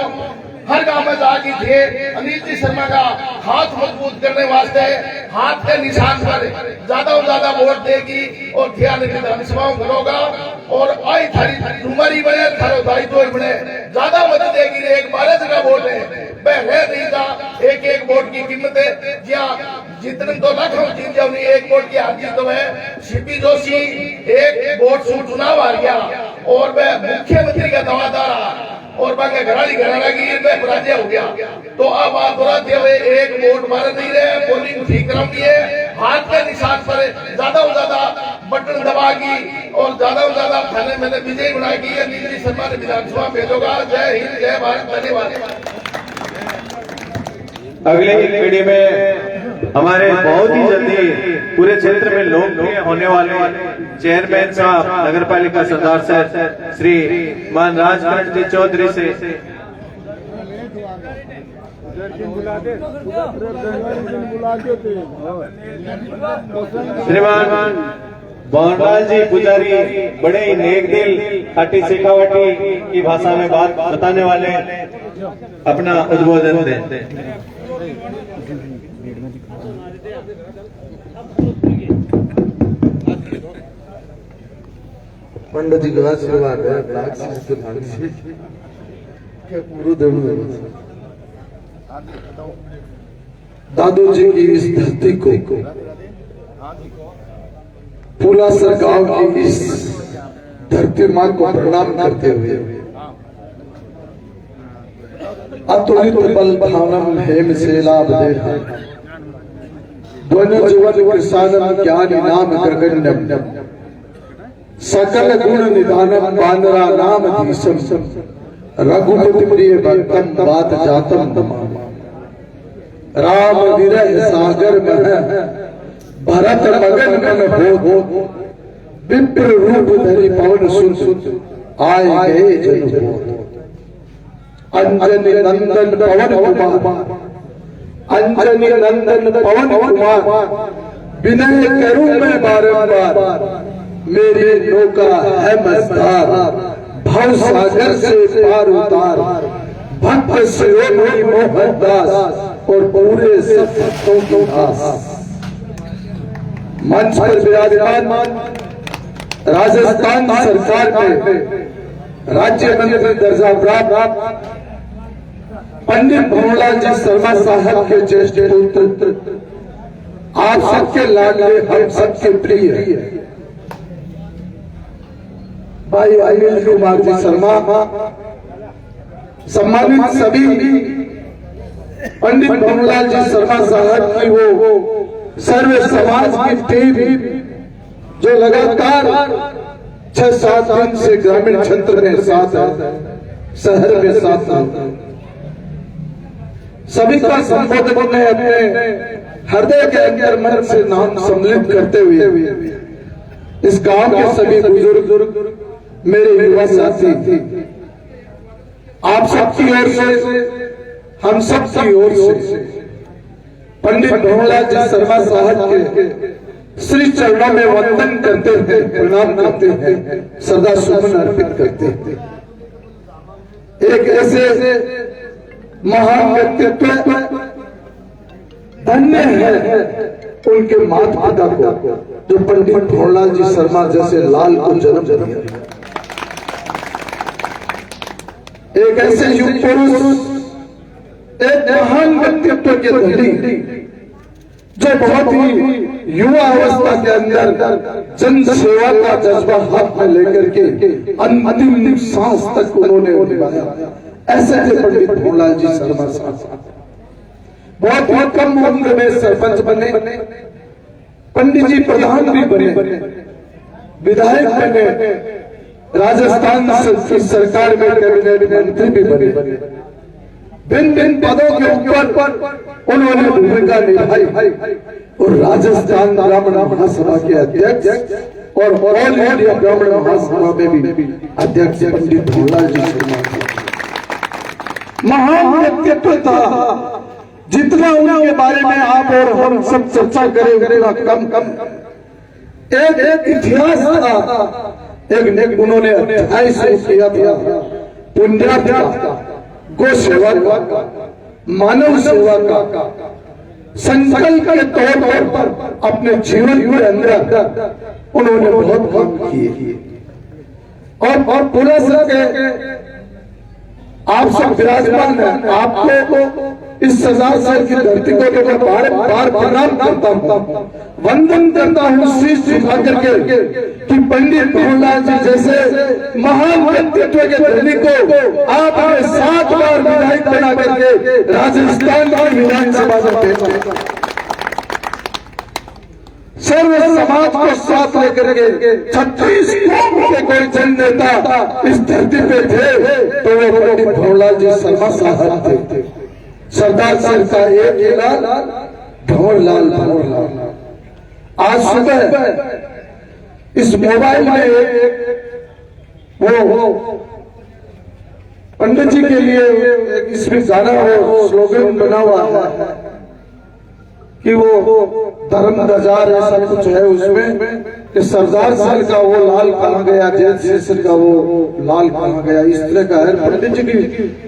हर गांव में जाके थे अनिल जी शर्मा का हाथ मजबूत करने वास्ते हाथ के निशान पर ज्यादा से ज्यादा वोट देगी और धर्मसभाओं करोगा और आई थारी उमरी बने, थारो दायित्व बने, ज्यादा मदद देगी। एक 12 का वोट है वह नहीं था, एक वोट की कीमत है, जहाँ जितने 2 लाख हम जीत जाओ नहीं, 1 वोट की हार जीत तो है। सीपी जोशी 1 वोट से चुनाव हार गया और वह मुख्यमंत्री का दावेदार और बाकी घराड़ी घराना की पराजय हो गया। तो अब आप बुराते हुए 1 वोट मारे नहीं रहे, पोलिंग ठीक कराऊंगी है, हाथ के निशान पर ज्यादा से ज्यादा बटन दबागी और ज्यादा से ज्यादा थाने मैंने विजय बनाएगी। अनिल जी शर्मा ने विधानसभा भेजोगा। जय हिंद, जय भारत, धन्यवाद। अगले की पीढ़ी में हमारे बहुत ही जल्दी पूरे क्षेत्र में लोकप्रिय होने वाले चेयरमैन साहब नगर पालिका सरदार साहब श्री मान राजकरण जी चौधरी से श्रीमान मोहनलाल जी पुजारी बड़े ही नेक दिल, खाटी शेखावटी की भाषा में बात बताने वाले अपना उद्बोधन दें। पंडित जी का आशीर्वाद है, लाख से गुरुदेव दादू जी की इस धरती को, पुलासर गांव की इस धरती मां को प्रणाम करते हुए अतुलित बल भावनम हेम से लाभ दे दोनों जीवन किसानम ज्ञान नाम गगनम सकल गुण निधानम बांदरा नाम धीशम रघुपति प्रिय भक्तम बात जातम राम विरह सागर में भरत मगन मन हो विप्र रूप धरि पवन सुन आए गए जन अंजनी नंदन पवन कुमार अंजनी नंदन पवन कुमार विनय करूं मैं बारंबार मेरी नौका है मझधार भव सागर से पार उतार भक्त शिरोमणि मोहनदास और पूरे सब भक्तों की आस। मंच पर विराजमान राजस्थान सरकार में राज्य मंत्री दर्जा प्राप्त पंडित भंवरलाल जी शर्मा साहब के ज्येष्ठ पुत्र आप सबके लाडले हम सबके प्रिय भाई अनिल कुमार जी शर्मा, सम्मानित सभी पंडित भंवरलाल जी शर्मा साहब की वो सर्व समाज की टीम जो लगातार 6-7 दिन से ग्रामीण क्षेत्र में साथ है, शहर में साथ है, सभी का संबोधन में अपने हृदय के अंदर मन से नाम सम्मिलित करते हुए इस गांव के सभी बुजुर्ग मेरे युवा साथी आप सबकी ओर से हम सबकी ओर से पंडित भंवरलाल जी शर्मा साहब के श्री चरणों में वंदन करते हैं, प्रणाम करते हैं, श्रद्धा सुमन अर्पित करते हैं। एक ऐसे महान व्यक्तित्व धन्य है उनके माता पिता को जो पंडित भंवरलाल जी शर्मा जैसे लाल को जन्म दिया। एक ऐसे युग पुरुष, एक महान व्यक्तित्व के धनी जो बहुत ही युवा अवस्था के अंदर जन सेवा का जज्बा हाथ में लेकर के अंतिम सांस तक उन्होंने निभाया। ऐसे थे पंडित भंवरलाल जी शर्मा साहब। बहुत ही कम उम्र में सरपंच बने, पंडित जी प्रधान भी बने, विधायक बने, राजस्थान की सरकार में कैबिनेट मंत्री भी बने। भिन्न भिन्न पदों के ऊपर उन्होंने भूमिका निभाई और राजस्थान ब्राह्मण महासभा के अध्यक्ष और ऑल इंडिया ब्राह्मण महासभा में भी अध्यक्ष पंडित भंवरलाल जी शर्मा महान व्यक्तित्व था। जितना उनके बारे में आप और हम सब चर्चा करें उतना कम। एक इतिहास था, एक उन्होंने अध्याय से किया था पुण्यार्थ का, गो सेवा का, मानव सेवा का संकल्प के तौर पर अपने जीवन के अंदर उन्होंने बहुत काम किए और पूरा सके आप सब विराजमान हैं। आपको इस सजासर की धरती को मैं बार बार प्रणाम करता हूँ, वंदन करता हूँ शीश झुका करके कि पंडित भंवरलाल जी जैसे महान व्यक्तित्व के धनी को आपने 7 बार विधायक बना करके राजस्थान की विधानसभा में भेजा। सर्व समाज को साथ लेकर के 36 कौम के कोई जन नेता इस धरती पे थे तो वो पंडित भंवरलाल जी शर्मा साहब थे। सरदार सर का एक ही लाल भंवरलाल। आज सुबह इस मोबाइल में वो पंडित जी के लिए इसमें गाना हो स्लोगन बना हुआ है कि वो धर्म दजार ऐसा कुछ है उसमें कि सरदार सर का वो लाल कहाँ गया, जैन सर का वो लाल कहाँ गया, इस तरह का है। पंडित जी की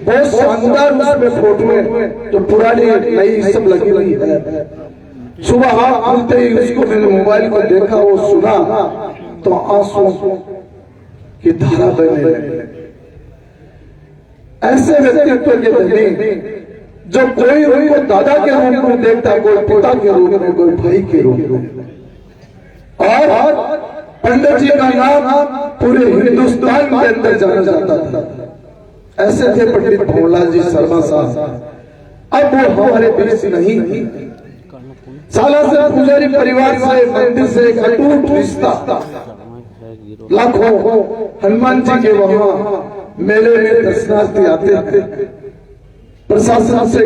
बहुत शानदार उसमें फोटो है जो पुरानी नई सब लगी हुई है। सुबह आप खुलते ही उसको मैंने मोबाइल पर देखा, वो सुना तो आंसू की धारा बहने लगी। ऐसे व्यक्तित्व के धनी जो कोई उनको दादा के रूप में देखता, कोई पिता के रूप में, कोई भाई के रूप में। और पंडित जी का नाम पूरे हिंदुस्तान के अंदर जाना जाता था। ऐसे थे पंडित भंवरलाल जी शर्मा साहब। अब वो हमारे बीच नहीं, सालासर पुजारी परिवार से मंदिर से एक अटूट रिश्ता लाखों हनुमान जी के वहां मेले में दर्शनार्थी आते हैं। प्रशासन से,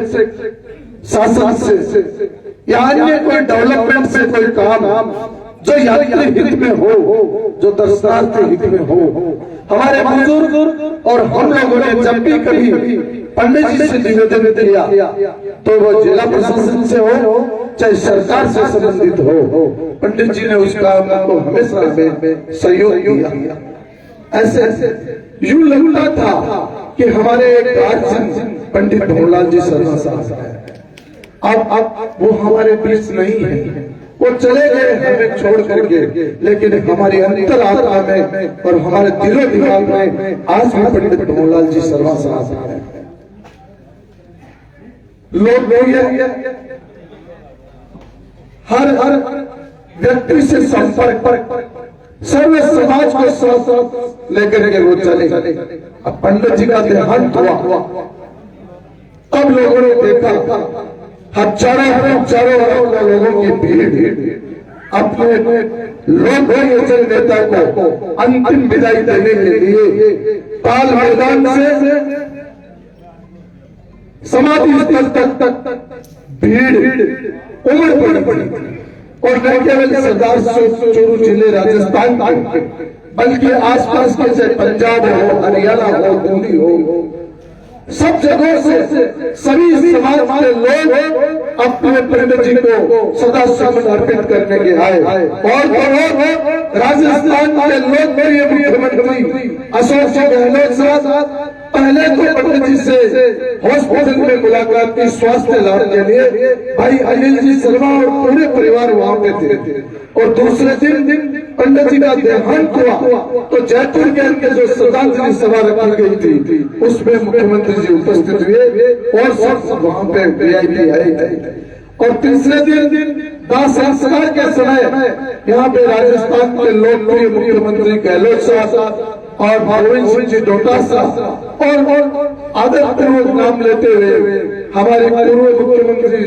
शासन से या अन्य कोई डेवलपमेंट से कोई काम जो यात्री हित में हो, जो दर्शनार्थी हित में हो। हमारे बुजुर्ग और हम लोगों ने जब भी कभी पंडित जी से निवेदन किया तो वो जिला प्रशासन से हो चाहे सरकार से संबंधित हो, पंडित जी ने उस काम को हमेशा में सहयोग किया। ऐसे यूं लगता था कि हमारे एक गार्जियन पंडित भंवरलाल जी शर्मा साहब है, अब वो हमारे बीच नहीं है, वो चले गए हमें छोड़ करके, लेकिन हमारी अंतरात्मा में और हमारे दिलो दिमाग में आज भी पंडित भंवरलाल जी शर्मा साहब है। लोग हर व्यक्ति से संपर्क, सर्व समाज को साथ लेकर के वो चले। अब पंडित जी का देहांत हुआ, अब लोगों ने देखा हजारों लोगों की भीड़ अपने लोकप्रिय नेता को अंतिम विदाई देने के लिए ताल मैदान से समाधि स्थल तक भीड़ उमड़ पड़ी। और न केवल सरदार चूरू जिले राजस्थान के, बल्कि आसपास के चाहे पंजाब हो, हरियाणा हो, दिल्ली हो, सब जगहों से सभी समाज के लोग अपने पंडित जी को सदा सुमन अर्पित करने के आए। और राजस्थान के लोकप्रिय मुख्यमंत्री अशोक गहलोत साहब पहले तो पंडित जी से हॉस्पिटल में मुलाकात की स्वास्थ्य लाभ के लिए, भाई अनिल जी शर्मा और पूरे परिवार वहां पे थे। और दूसरे दिन पंडित जी का देहांत हुआ तो जयपुर के अंदर जो श्रद्धांजलि सभा रखी गई थी उसमें मुख्यमंत्री जी उपस्थित हुए और सब वहां पे वीआईपी आए। और तीसरे दिन दाह संस्कार के समय यहाँ पे राजस्थान के लोकप्रिय मुख्यमंत्री गहलोत साहब और गोविंद सिंह जी डोटासरा और आदरपूर्वक नाम लेते हुए हमारे पूर्व मुख्यमंत्री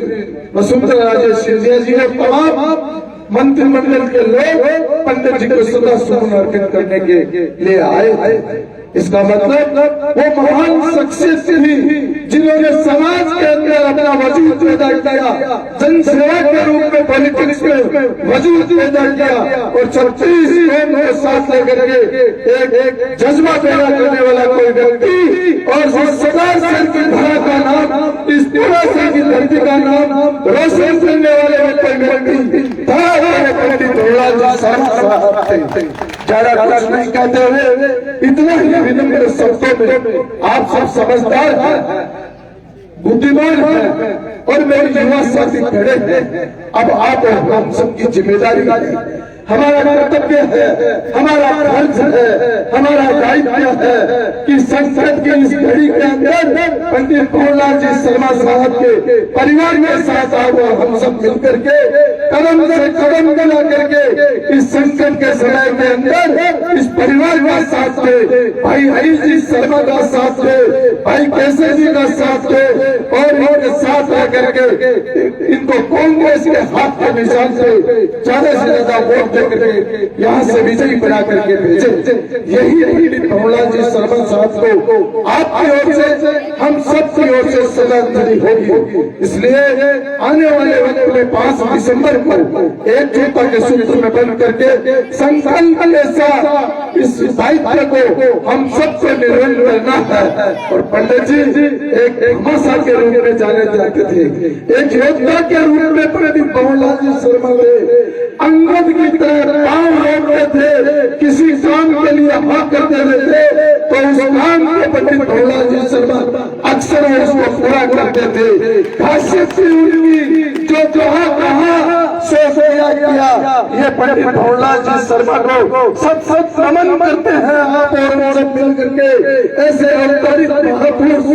वसुंधरा राजे सिंधिया जी और तमाम मंत्रिमंडल के लोग पंडित जी को सदा सुमन अर्पित करने के लिए आए। इसका मतलब वो महान शख्सियत थी जिन्होंने समाज के अंदर अपना वजूद पैदा किया, जन सेवा के रूप में पॉलिटिक्स में वजूद पैदा किया और 36 कौम को साथ लेकर के एक जज्बा पैदा करने वाला कोई व्यक्ति और सरदार सिंह की धरा का नाम, इस पूरा सिंह की धरती का नाम रोशन करने वाले कोई व्यक्ति पंडित भंवरलाल जी शर्मा थे। ज्यादा कुछ नहीं कहते हुए इतना ही विनम्र शब्दों में आप सब समझदार हैं, बुद्धिमान हैं और मेरे युवा साथी खड़े हैं। अब आप हम सबकी जिम्मेदारी है, हमारा कर्तव्य है, हमारा फर्ज है, हमारा दायित्व है कि संसद के इस घड़ी के अंदर पंडित भंवरलाल जी शर्मा साहब के परिवार के साथ आओ और हम सब मिलकर के कदम से कदम मिला करके इस संकट के समय के अंदर इस परिवार का साथ दे, भाई अनिल जी शर्मा का साथ दे, भाई केसर जी का साथ दे और इनके साथ आकर के इनको कांग्रेस के हाथ के निशान से ज्यादा से ज्यादा वोट करके यहाँ से विजयी बना करके भेजे। यही पंडित भंवरलाल जी शर्मा साहब को आपकी ओर से हम सबकी ओर से श्रद्धांजलि होगी। इसलिए आने वाले वक्त में 5 दिसंबर को एकजुटता के सूत्र में बंद करके संकल्प के साथ इस दायित्व को हम सबको निर्वहन करना है। और पंडित जी एक भाषा के रूप में जाने जाते थे, एक योद्धा के रूप में पंडित भंवरलाल जी शर्मा अंगद की तरह काम रोकते थे, किसी काम के लिए हाँ करते रहते तो उस काम को पंडित भंवरलाल जी शर्मा अक्सर उसको पूरा करते थे। खासियत थी उनकी जो कहा सो किया। ये पंडित भंवरलाल जी शर्मा को सब नमन करते हैं आप और सब मिल करके। ऐसे अवतरित महापुरुष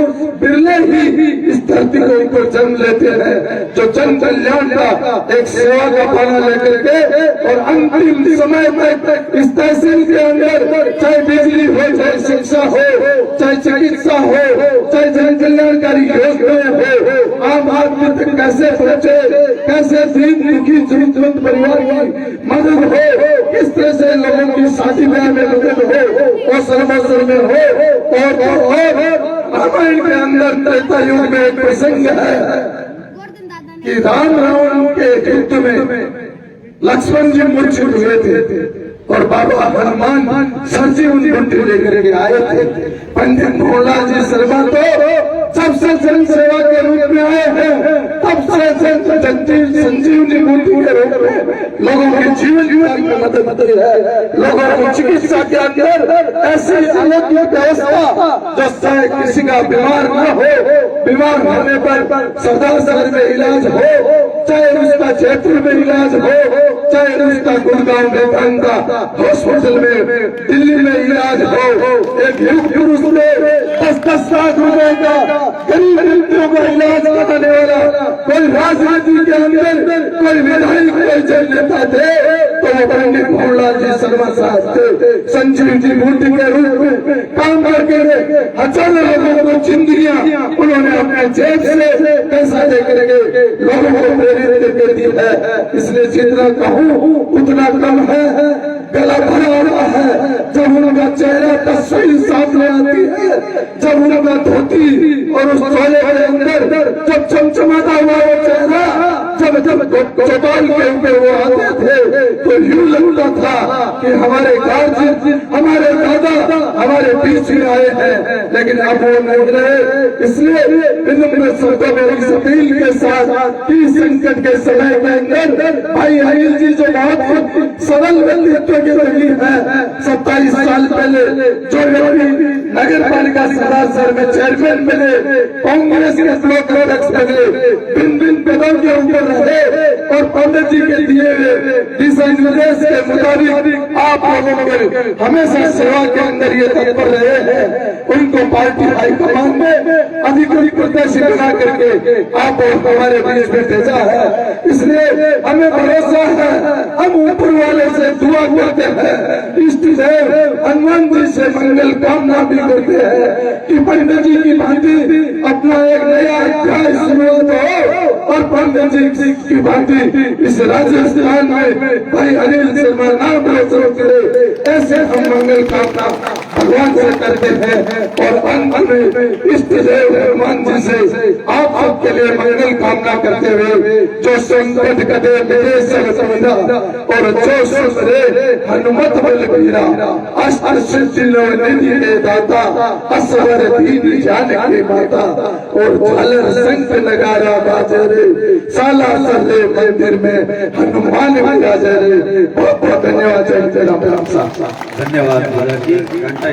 बिरले ही इस धरती को इनको जन्म लेते हैं जो जन कल्याण का एक सेवा का भावना लेकर के और अंतिम समय तक इस तहसील के अंदर चाहे बिजली हो, चाहे शिक्षा हो, चाहे चिकित्सा हो, चाहे जन कल्याणकारी योजनाएं हो, आम आदमी तक कैसे पहुंचे, कैसे दीन दुखी जरूरतमंद परिवार की मदद हो, किस तरह से लोगों की शादी ब्याह में मदद हो और सर्वस्व में हो। और रामायण के अंदर त्रेता युग में एक प्रसंग है कि राम रावण के युद्ध में लक्ष्मण जी मूर्छित हुए थे और बाबा हनुमान सरजी उन बुंटी लेकर के आए थे। पंडित मोहनलाल जी शर्मा तो जब से जन सेवा के रूप में आए हैं तब से संजीवनी बूटी के रूप में लोगों के जीवन में मदद है। लोगों को चिकित्सा के अंदर ऐसी आरोग्य व्यवस्था जिससे किसी का बीमार न हो, बीमार होने पर सरदार शहर में इलाज हो, चाहे उसका जयपुर में इलाज हो, चाहे उसका गुड़गांव में गंगा हॉस्पिटल में, दिल्ली में इलाज हो। एक युग पुरुष में 10-10 लाख रुपए का गरीब व्यक्तियों का इलाज कराने वाला कोई राजनीति के अंदर कोई विधायक कोई जन नेता थे तो वो पंडित मोहनलाल जी शर्मा साहब थे। संजीव जी बूटी के रूप में काम करके हजारों लोगों को जिंदगियां उन्होंने अपने जेब से पैसा दे करके लोगों को प्रेरित करके दी है। इसलिए जितना कहूँ उतना कम है। गला भरा हुआ है जब उनका चेहरा तस्वीर सामने आती है, जब उनका धोती और उस चोले के अंदर जब चमचमाता हुआ वो चेहरा जब चौपाल के ऊपर वो आते थे तो यूं लगता था कि हमारे गार्जियन हमारे दादा हमारे बीच में आए हैं, लेकिन अब वो नहीं रहे। इसलिए इन शब्दों में इस अपील के साथ इस संकट के समय के अंदर भाई अनिल जी जो बहुत सरल व्यक्तित्व की रही है, 27 साल पहले जो व्यक्ति नगर पालिका सरदार में चेयरमैन बने, कांग्रेस के ब्लॉक अध्यक्ष बने, भिन्न पदों के ऊपर रहे और पंडित जी के दिए हुए दिशा निर्देश के मुताबिक आप लोगों को हमेशा सेवा के अंदर ये तत्पर रहे हैं। उनको पार्टी हाईकमान में अधिकृत प्रत्याशी बना करके आप हमारे बीच में भेजा है। इसलिए हमें भरोसा है, हम ऊपर वाले से दुआ करते हैं, इष्ट देव हनुमान जी से मंगल कामना भी करते हैं कि पंडित जी की भांति अपना एक नया अध्याय शुरुआत हो और पंडित जी की भांति इस राजस्थान में भाई अनिल शर्मा नाम रोशन करे। ऐसे हम मंगल कामना भगवान से करते हैं और अंत में इष्ट देव हनुमान जी से आप सबके लिए मंगल कामना करते हुए जो संकट कदे विदेश समझा और जो सुंदरे हनुमत बल बीरा अस्त्र सिद्धि निधि के दाता असवर दीन जान के माता और झालर शंख नगारा बाजे रे साला सरले मंदिर में हनुमान विराजे रे। बहुत बहुत धन्यवाद। जय राम राम साहब। धन्यवाद पुजारी जी। घंटा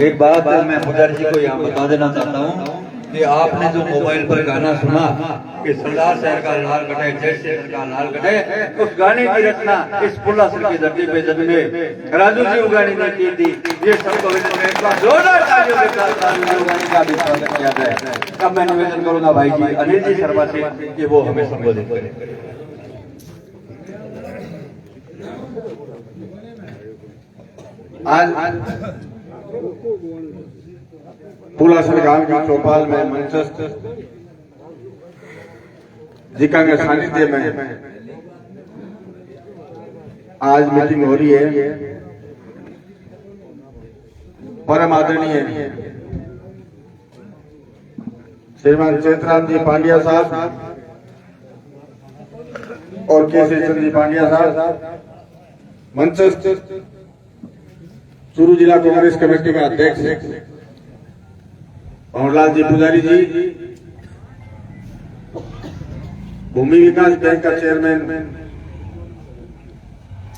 एक बात मैं पुजारी जी को यहाँ बता देना चाहता हूँ कि आपने जो मोबाइल पर गाना सुना कि सरदार शहर का लाल कटे जय शहर का लाल कटे, उस गाने की रचना इस पुलासर की धरती पे जन्मे राजू जी उगानी ने की थी। ये सबको जोरदार तालियों के साथ राजू जी उगानी का भी स्वागत किया जाए। अब मैं निवेदन करूंगा भाई जी अनिल जी शर्मा से कि वो हमें संबोधित करें। आज पुलासर गांव की चौपाल में मंचस्थ जिका के सानिध्य में आज मीटिंग हो रही है। परम आदरणीय श्रीमान चेतराम जी पांड्या साहब और केसरी चंद जी पांड्या साहब, मंचस्थ चूरू जिला कांग्रेस कमेटी के अध्यक्ष मोहनलाल जी पुजारी जी, भूमि विकास बैंक का चेयरमैन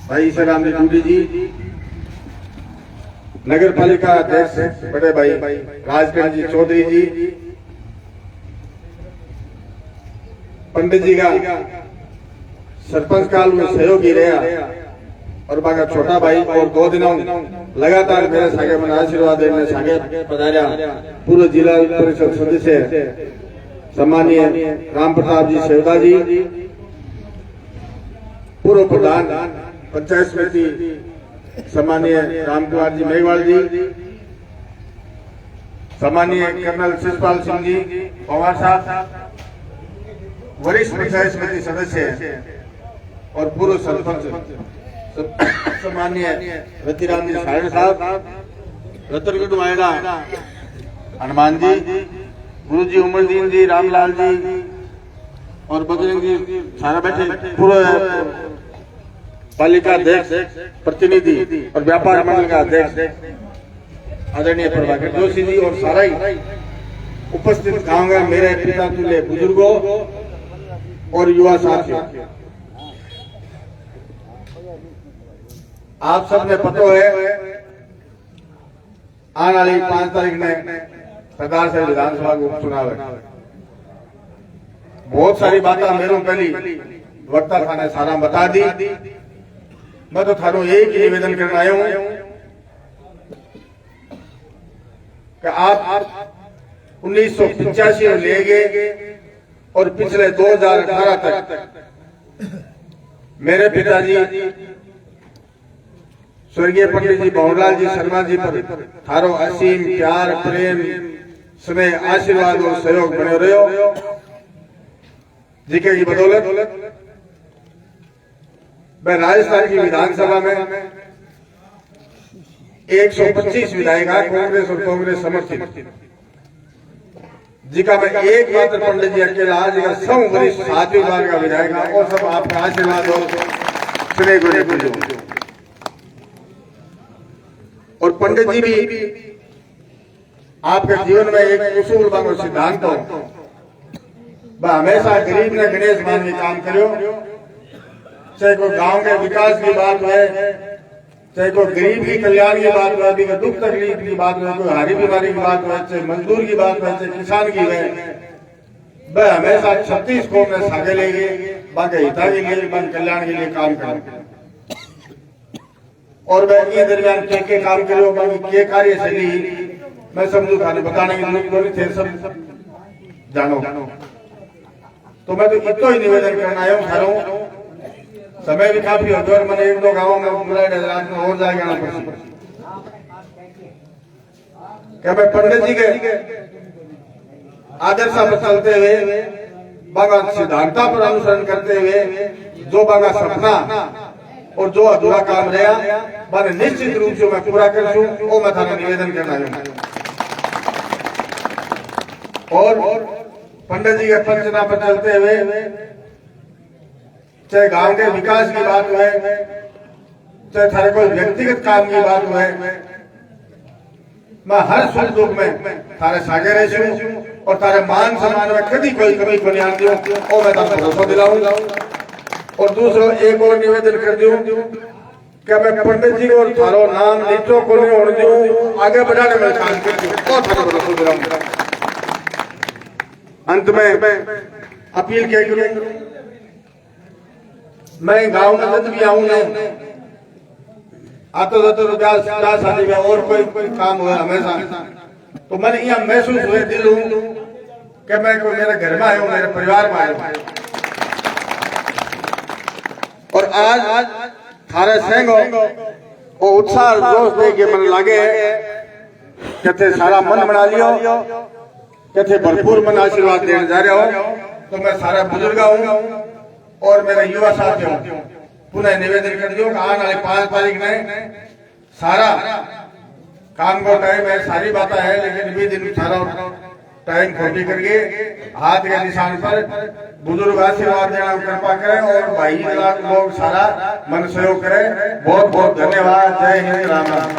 भाई ईश्वराम जी टूडी जी, नगर पालिका अध्यक्ष बड़े भाई राजकरण जी चौधरी जी, पंडित जी का सरपंच काल में सहयोगी रहा और बाका छोटा भाई और 2 दिनों लगातार मेरे सागे में आशीर्वाद देने सागे पधारिया पूर्व जिला परिषद सदस्य सम्मानीय राम प्रताप जी सेवदा जी, पूर्व प्रधान पंचायत समिति सम्मानीय रामकुमार जी मेघवाल जी, सम्मानीय कर्नल शिषपाल सिंह जी पवार साहब, वरिष्ठ पंचायत समिति सदस्य और पूर्व सरपंच सम्मान्य रतिराम जी सारण साहब, रतनगढ़ वायड़ा हनुमान जी, गुरु जी उमरदीन जी, रामलाल जी और बजरंग जी सारा बैठे, पूरा पालिका अध्यक्ष, प्रतिनिधि और व्यापार मंडल का अध्यक्ष आदरणीय प्रभाकर जोशी जी और सारा ही उपस्थित गाँव का मेरे पिता तुल्य बुजुर्गों और युवा साथियों, आप सबने पता है आने वाली 5 तारीख में सरदार से विधानसभा को उपचुनाव है। बहुत सारी बातें मेरे पहली वक्ता था ने सारा बता दी। मैं तो थारो एक ही निवेदन करना आया हूं कि आप 1985 में ले गए और पिछले 2018 तक मेरे पिताजी स्वर्गीय पंडित जी भंवरलाल जी शर्मा जी पर थारो असीम प्यार प्रेम स्नेह आशीर्वाद और सहयोग बने रहो, जिके की बदौलत मैं राजस्थान की विधानसभा में 125 विधायक कांग्रेस और कांग्रेस समर्थित, जिका मैं एकमात्र पंडित जी अकेला जिका सब वरिष्ठ 7वीं बार का विधायक और सब आपका आशीर्वाद और स्नेह को और पंडित जी भी आपके जीवन में एक उसूल बांगो सिद्धांत हो, हमेशा गरीब ने गणेश मान के काम करो, चाहे कोई गांव के विकास की बात है, चाहे कोई गरीब की कल्याण की बात है, कोई दुख तकलीफ की बात है, कोई हारी बीमारी की बात है, चाहे मजदूर की बात है, चाहे किसान की है, वह हमेशा 36 को में सागे लेंगे, बाकी हिता के लिए बन कल्याण के लिए काम करें और वह ये दरमियान के काम करो, बाकी के कार्य शैली मैं समझू खाने बताने की जरूरत थे, सब जानो। तो मैं तो इतना ही निवेदन करना आया हूँ, समय भी काफी हो गया और मैंने 1-2 गाँवों में बुलाया रात में और जाएगा क्या मैं पंडित जी के आदर्श पर चलते हुए बागा सिद्धांता पर अनुसरण करते हुए जो बागा सपना और जो अधूरा काम रहा मैंने निश्चित रूप से मैं पूरा कर दूं, वो मैं थाना निवेदन करना और पंडित जी के पंचना पर चलते हुए चाहे गांव के विकास की बात है, चाहे थारे कोई व्यक्तिगत काम की बात है, मैं हर सुख दुख में थारे सागे रहूं और थारे मान सम्मान में कभी कोई कमी को नहीं आती और मैं थारे भरोसा दिलाऊंगा। और दूसरा एक और निवेदन कर दूं कि मैं पंडित जी और थारो नाम नीचो को नहीं होने दूं, आगे बढ़ाने में काम कर दूं और थारे भरोसा दिलाऊंगा। अंत में अपील क्या करूं, मैं गांव में जब भी आऊं ना आते जाते तो जा शादी में और कोई काम हुआ हमेशा, तो मैंने यह महसूस हुए दिल कि मैं कोई मेरे घर में आया, मेरे परिवार में आया और आज थारे संग वो उत्साह जोश दे के मन लागे कहते सारा मन बना लियो, कहते भरपूर मन आशीर्वाद देने जा रहे हो। तो मैं सारा बुजुर्ग हूँ और मेरे युवा साथियों पुनः निवेदन कर दियो कि आने वाले 5 तारीख में सारा काम को टाइम है, सारी बातें है, लेकिन भी दिन सारा टाइम खोटी करके हाथ के निशान पर बुजुर्ग आशीर्वाद देना कृपा करें और भाई लोग सारा मन सहयोग करें। बहुत बहुत धन्यवाद। जय हिंद, राम राम।